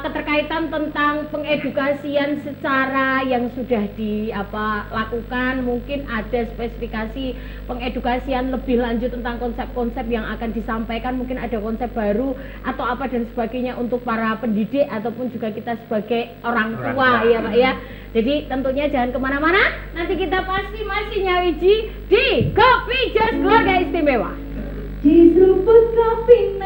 S2: keterkaitan tentang pengedukasian secara yang sudah dilakukan. Mungkin ada spesifikasi pengedukasian lebih lanjut tentang konsep-konsep yang akan disampaikan, mungkin ada konsep baru atau apa dan sebagainya untuk para pendidik ataupun juga kita sebagai orang tua ya Pak ya. Jadi tentunya jangan kemana-mana, nanti kita pasti masih nyawiji di Kopi Just Keluarga Istimewa.
S3: Disebut kopi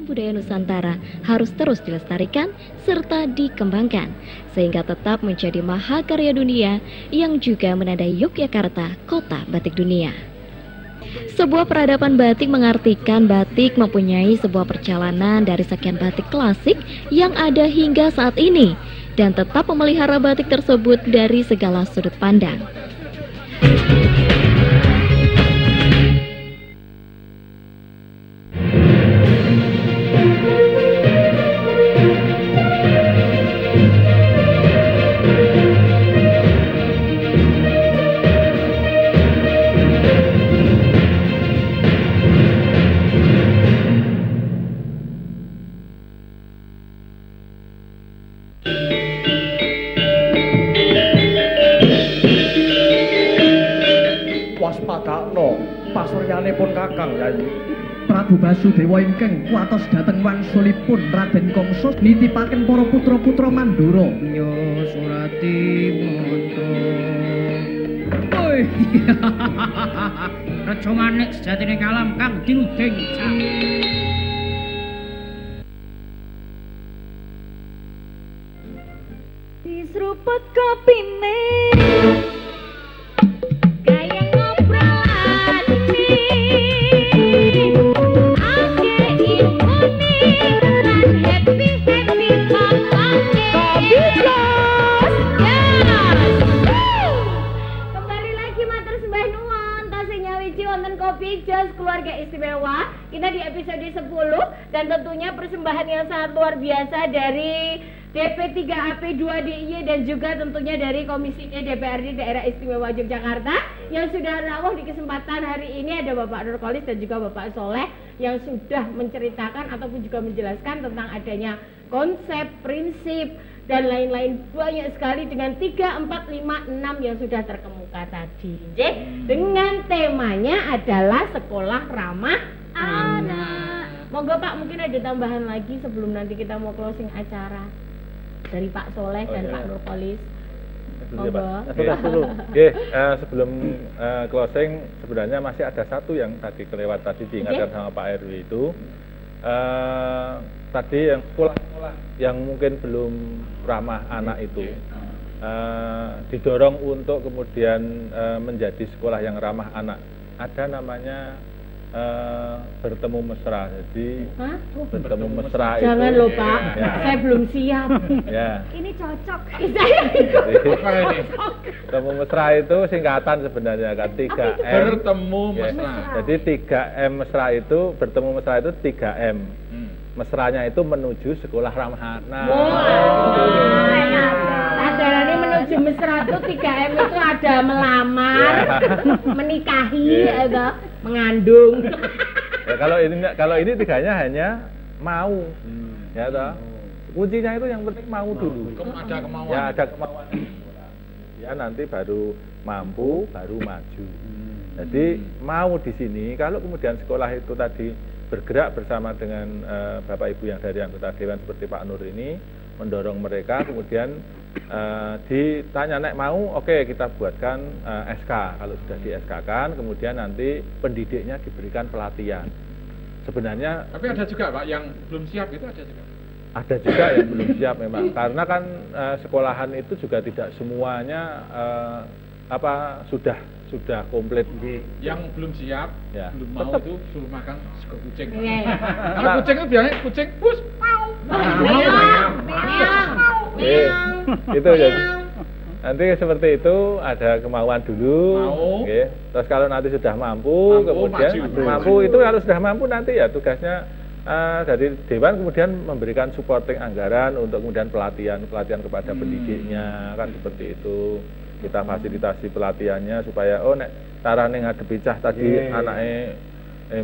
S12: budaya Nusantara harus terus dilestarikan serta dikembangkan sehingga tetap menjadi mahakarya dunia yang juga menandai Yogyakarta, kota batik dunia. Sebuah peradaban batik mengartikan batik mempunyai sebuah perjalanan dari sekian batik klasik yang ada hingga saat ini dan tetap memelihara batik tersebut dari segala sudut pandang.
S15: Pasuryanipun Kakang Yayi Prabu Basudewa ingkang kuatos dhateng wangsulipun Raden Kangsa nitipaken para putra-putra Mandura. Yo Surati Manta. Oi. Raja manik sejatine kalam kang dinuding.
S3: Disruput kopine.
S2: Keluarga istimewa kita di episode 10 dan tentunya persembahan yang sangat luar biasa dari DP3AP2DIY dan juga tentunya dari Komisi DPRD Daerah Istimewa Yogyakarta yang sudah rawuh di kesempatan hari ini. Ada Bapak Nurkolis dan juga Bapak Soleh yang sudah menceritakan ataupun juga menjelaskan tentang adanya konsep, prinsip dan lain-lain banyak sekali dengan 3, 4, 5, 6 yang sudah terkemuka tadi. Dengan temanya adalah sekolah ramah anak. Monggo Pak, mungkin ada tambahan lagi sebelum nanti kita mau closing acara dari Pak Soleh dan Pak Nurkolis. Monggo.
S5: Oke, sebelum closing sebenarnya masih ada satu yang tadi kelewat tadi diingatkan sama Pak RW itu. Tadi yang sekolah-sekolah yang mungkin belum ramah anak itu didorong untuk kemudian menjadi sekolah yang ramah anak. Ada namanya bertemu mesra. Jadi bertemu mesra itu.
S2: Jangan lupa, saya belum siap.
S5: Ya.
S3: Ini cocok.
S2: Saya
S5: bertemu mesra itu singkatan sebenarnya kan 3M.
S4: Bertemu mesra.
S5: Jadi 3M mesra itu bertemu mesra itu 3M. Mesranya itu menuju sekolah ramah anak.
S2: Adarane menuju mesra itu 3M itu ada melamar, menikahi, atau mengandung.
S5: Ya, kalau ini tiganya hanya mau, ya toh. Kuncinya itu yang penting mau dulu.
S4: Ada kemauan.
S5: Ya ada kemauan. Ya nanti baru mampu, baru maju. Jadi mau di sini. Kalau kemudian sekolah itu tadi bergerak bersama dengan Bapak Ibu yang dari anggota Dewan seperti Pak Nur ini, mendorong mereka, kemudian ditanya nek mau, oke, kita buatkan SK. Kalau sudah di SK-kan, kemudian nanti pendidiknya diberikan pelatihan. Sebenarnya
S4: tapi ada juga Pak yang belum siap, itu ada juga.
S5: Ada juga yang belum siap memang, karena kan sekolahan itu juga tidak semuanya sudah komplit.
S4: Yang belum siap,
S5: ya,
S4: belum mau
S5: tetap
S4: itu suruh makan sego kucing. Karena kucing itu biasanya kucing pus mau.
S5: Itu jadi nanti seperti itu, ada kemauan dulu. Terus kalau nanti sudah mampu kemudian mampu itu kalau sudah mampu nanti ya tugasnya dari Dewan kemudian memberikan supporting anggaran untuk kemudian pelatihan kepada pendidiknya, kan seperti itu. Kita fasilitasi pelatihannya supaya nek carane ngadepi cah tadi anaknya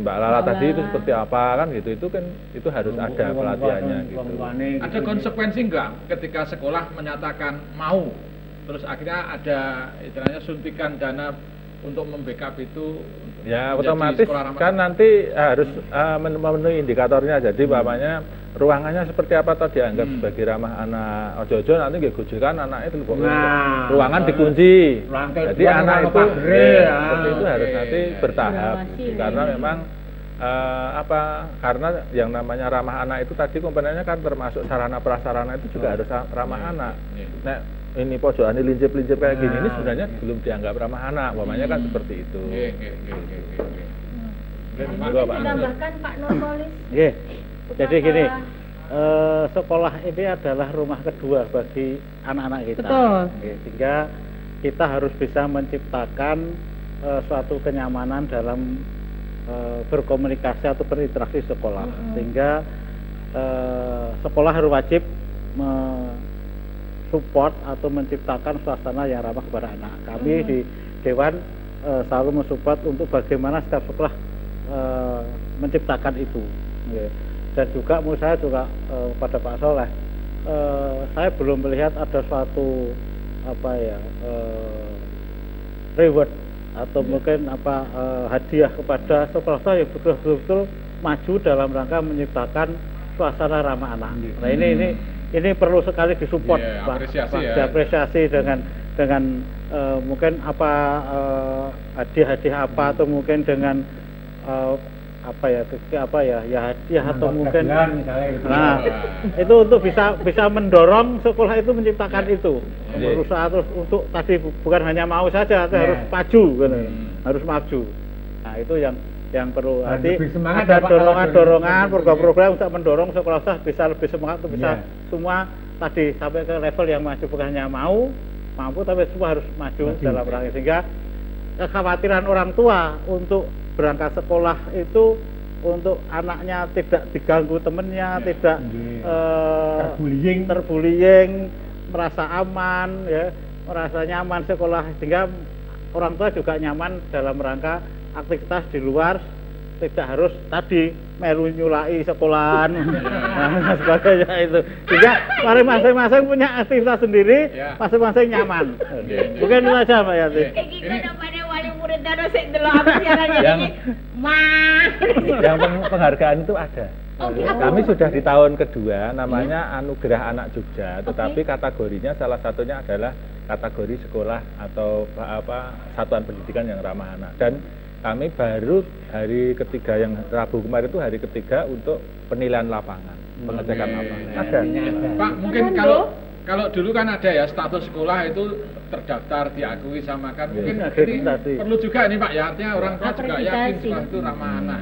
S5: Mbak Lala tadi itu seperti apa, kan gitu. Itu kan itu harus ada pelatihannya gitu.
S4: Ada konsekuensi enggak ketika sekolah menyatakan mau terus akhirnya ada istilahnya suntikan dana untuk membackup itu?
S5: Ya otomatis kan nanti harus memenuhi indikatornya. Jadi bapaknya ruangannya seperti apa tadi dianggap sebagai ramah anak. Ojo-ojo nanti nggak gojekan anak itu ruangan dikunci. Jadi anak itu seperti itu harus nanti bertahap karena memang karena yang namanya ramah anak itu tadi komponennya kan termasuk sarana prasarana itu juga harus ramah anak. Nah, ini pojokan ini lincip-lincip kayak gini ini sebenarnya belum dianggap ramah anak, umpamanya kan seperti itu.
S2: Tambahkan Pak Nurkolis.
S6: Jadi gini, sekolah ini adalah rumah kedua bagi anak-anak kita.
S2: Betul.
S6: Sehingga kita harus bisa menciptakan suatu kenyamanan dalam berkomunikasi atau berinteraksi sekolah, sehingga sekolah harus wajib support atau menciptakan suasana yang ramah kepada anak. Kami di Dewan selalu mensupport untuk bagaimana setiap sekolah menciptakan itu. Dan juga menurut saya juga pada Pak Soleh, saya belum melihat ada suatu reward atau mungkin hadiah kepada sekolah yang betul-betul maju dalam rangka menciptakan suasana ramah anak. Nah ini perlu sekali disupport, Pak. Diapresiasi dengan mungkin hadiah apa atau mungkin dengan hadiah atau mungkin itu untuk bisa mendorong sekolah itu menciptakan itu, berusaha terus untuk tadi bukan hanya mau saja, tapi harus maju, harus maju. Nah itu yang perlu. Nanti ada dorongan program-program untuk mendorong sekolah bisa lebih semangat untuk bisa semua tadi sampai ke level yang maju, bukan hanya mampu tapi semua harus maju dalam rangka, sehingga kekhawatiran orang tua untuk berangkat sekolah itu untuk anaknya tidak diganggu temennya, tidak terbullying, merasa aman, merasa nyaman sekolah, sehingga orang tua juga nyaman dalam rangka aktivitas di luar, tidak harus tadi melu nyulai sekolahan nah sebagainya itu, sehingga masing-masing punya aktivitas sendiri, masing-masing nyaman. Mungkin itu saja Mbak Yati.
S5: Yang penghargaan itu ada. Kami sudah di tahun kedua, namanya Anugerah Anak Jogja, tetapi kategorinya salah satunya adalah kategori sekolah atau satuan pendidikan yang ramah anak. Dan kami baru hari ketiga, yang Rabu kemarin itu hari ketiga untuk penilaian lapangan, pengecekan lapangan. Ada.
S4: Pak, mungkin kalau dulu kan ada ya status sekolah itu terdaftar, diakui sama kan. Mungkin ini perlu juga nih Pak ya, artinya orang tua juga yakin sekolah itu ramah anak.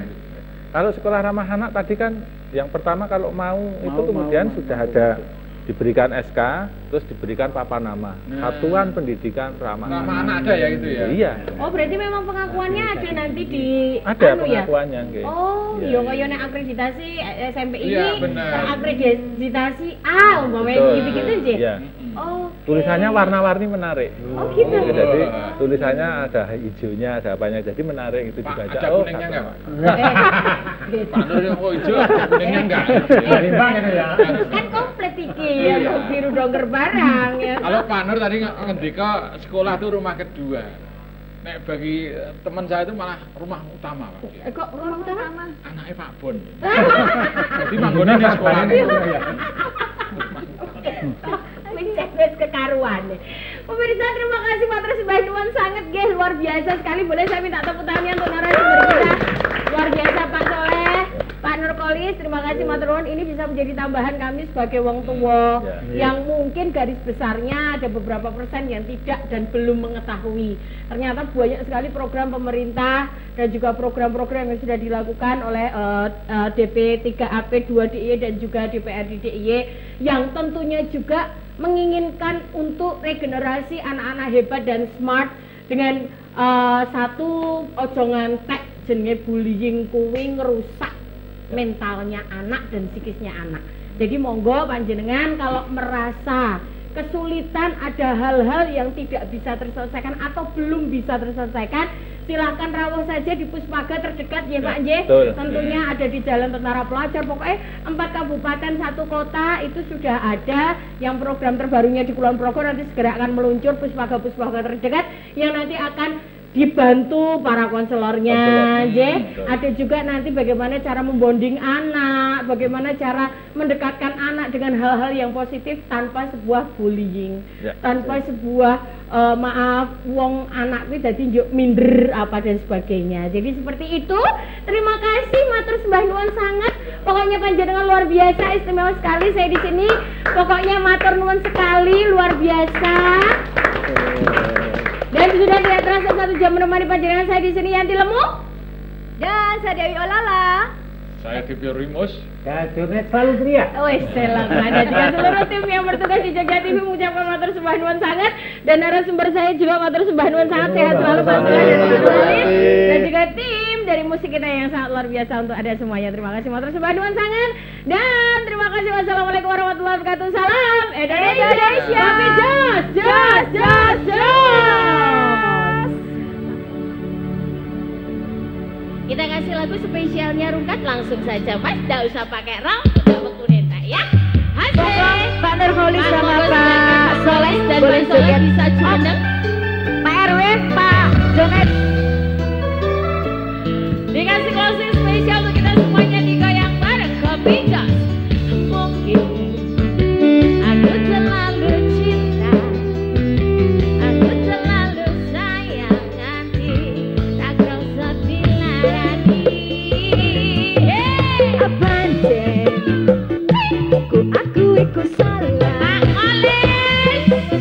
S5: Kalau sekolah ramah anak tadi kan yang pertama kalau mau itu kemudian sudah ada diberikan SK, terus diberikan papan nama, Satuan Pendidikan Ramah
S4: Anak. Ada ya itu ya?
S5: Iya.
S2: Oh berarti memang pengakuannya ada nanti di
S5: pengakuannya
S2: ya? Oh iya kayak nek akreditasi SMP ini akreditasi A umpamanya gitu-gitu sih?
S5: Iya. Oh, tulisannya warna-warni menarik.
S2: Oh gitu.
S5: Jadi tulisannya ada hijaunya, ada apanya, jadi menarik itu dibaca.
S4: Ada kuningnya enggak Pak? Pak Nur yang hijau, kuningnya enggak?
S1: Berimbang itu ya.
S2: Kan komplit iki ya, biru dongker barang ya.
S4: Kalau Pak Nur tadi ngendika sekolah itu rumah kedua. Nek bagi teman saya itu malah rumah utama Pak.
S2: Kok rumah utama?
S4: Anaknya Pak Bon. Jadi manggonnya di sekolah itu ya.
S2: Mencet kekaruan. Pemirsa, terima kasih matur sembah nuwun sangat nggih, luar biasa sekali. Boleh saya minta tepuk tangan untuk narasumber kita. Luar biasa Pak Soleh, Pak Nurkolis, terima kasih matur nuwun. Ini bisa menjadi tambahan kami sebagai wong tua yang mungkin garis besarnya ada beberapa persen yang tidak dan belum mengetahui. Ternyata banyak sekali program pemerintah dan juga program-program yang sudah dilakukan oleh DP 3AP 2DIY dan juga DPRD DIY yang tentunya juga menginginkan untuk regenerasi anak-anak hebat dan smart dengan satu ojo ngantek jenenge bullying kuwi ngerusak mentalnya anak dan psikisnya anak. Jadi monggo panjenengan kalau merasa kesulitan ada hal-hal yang tidak bisa terselesaikan atau belum bisa terselesaikan, silahkan rawuh saja di Puspaga terdekat ya Pak Nje. Tentunya ada di Jalan Tentara Pelajar. Pokoknya 4 kabupaten 1 kota itu sudah ada. Yang program terbarunya di Kulon Progo nanti segera akan meluncur Puspaga terdekat yang nanti akan dibantu para konselornya, ada juga nanti bagaimana cara membonding anak, bagaimana cara mendekatkan anak dengan hal-hal yang positif tanpa sebuah bullying, tanpa sebuah wong anak kuwi dadi njuk minder apa dan sebagainya. Jadi seperti itu. Terima kasih matur sembah nuwun sangat. Pokoknya panjenengan luar biasa, istimewa sekali saya di sini. Pokoknya matur nuwun sekali, luar biasa. Dan sudah tidak terasa 1 jam menemani panjenengan saya di sini, Yanti Lemu
S3: dan saya Dewi Olala.
S4: Saya Divyo Rimus.
S1: Dan Jurnet selalu ceria.
S2: Wes, selamat. Dan juga seluruh tim yang bertugas di Jogja TV mengucapkan matur sembah nuwun sangat. Dan narasumber saya juga matur sembah nuwun sangat. Sehat selalu Pak Sula dan Pak Salis. Dan juga tim dari musik kita yang sangat luar biasa untuk ada semuanya. Terima kasih matur sembah nuwun sangat. Dan terima kasih. Wassalamualaikum warahmatullahi wabarakatuh. Salam Indonesia. Tapi jos. Kita kasih lagu spesialnya Rungkat langsung saja Mas, tidak usah pakai rong, udah waktu neta ya. Hasil
S3: Pak Nurholi sama Pak
S2: Soleh dan Pak Soleh bisa jumeneng.
S3: Pak RW, Pak Jonet.
S2: Dikasih closing spesial untuk kita semuanya digoyang bareng Kopi Jos. Mungkin aku terlalu cinta, aku terlalu sayang nanti tak kerasa dilayani.
S3: Aku salah.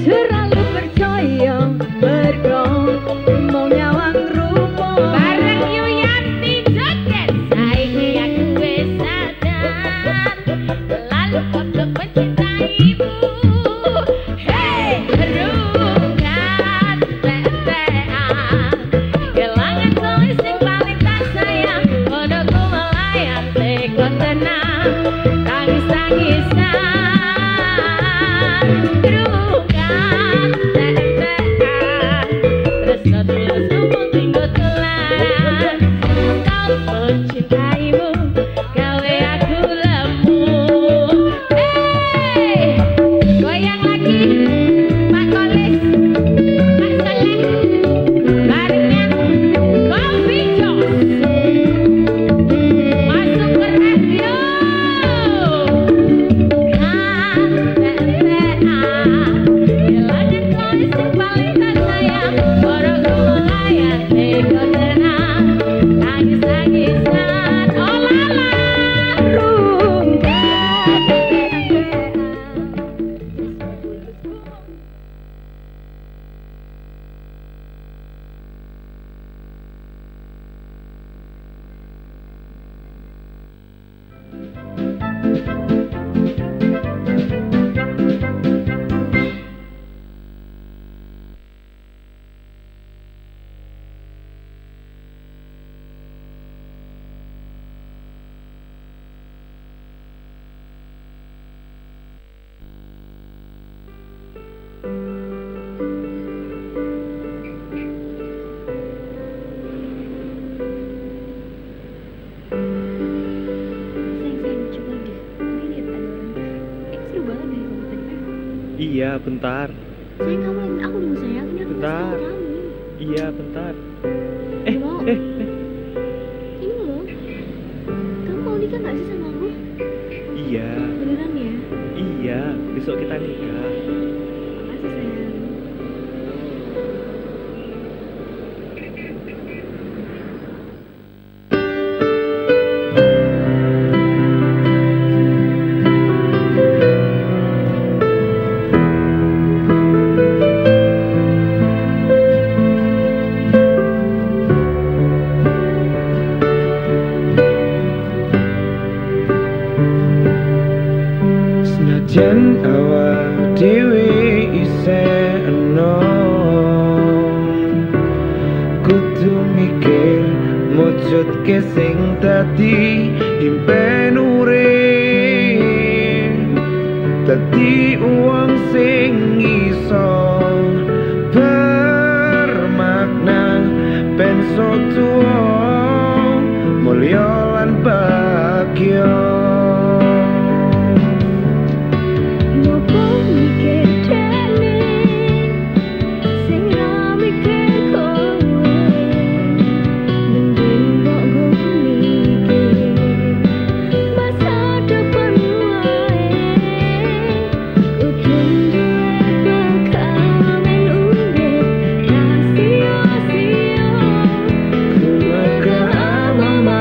S3: Terlalu percaya bergong mau nyawang rupa.
S2: Bareng Yuyanti Joget saiki aku wis sadar lalu untuk mencintaimu. Hey, Rungkat tetean kelangan kowe sing paling tak sayang. Ono ku melayang teko tenang tangis-tangisan.
S16: Iya, bentar.
S17: Sayang, kamu lihat aku dulu sayang. Ini aku
S16: Bentar.
S17: kamu.
S16: Iya, bentar.
S17: Ini loh. Kamu mau nikah nggak sih sama aku?
S16: Iya.
S17: Beneran ya?
S16: Iya, besok kita nikah.
S17: Makasih sayang.
S18: Jen awak dhewe isih enom kudu mikir mujudke sing dadi impen urip dadi wong sing iso bermakna ben tuwa mulya lan bahagia. Mama, mama,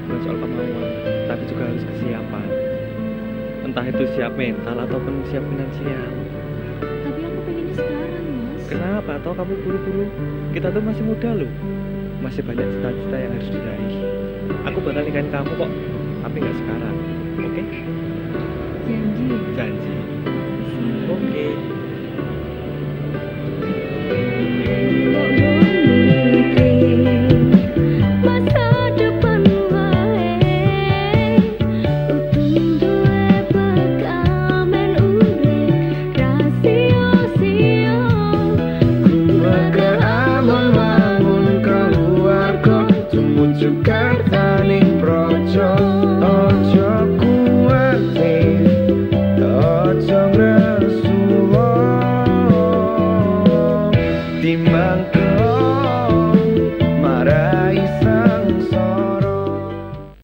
S16: bukan soal kemauan, tapi juga harus kesiapan. Entah itu siap mental ataupun siap finansial.
S17: Tapi aku pengennya sekarang, Mas.
S16: Kenapa? Atau kamu buru-buru? Kita tuh masih muda loh. Masih banyak cita-cita yang harus diraih. Aku bakal nikahin kamu kok, tapi nggak sekarang. Oke?
S17: Janji.
S16: Janji. Oke.
S17: Masa depan wae utun duwe bakal men urip rasio-sio
S18: Maka amun-amun keluarga tumbuh juga taning projo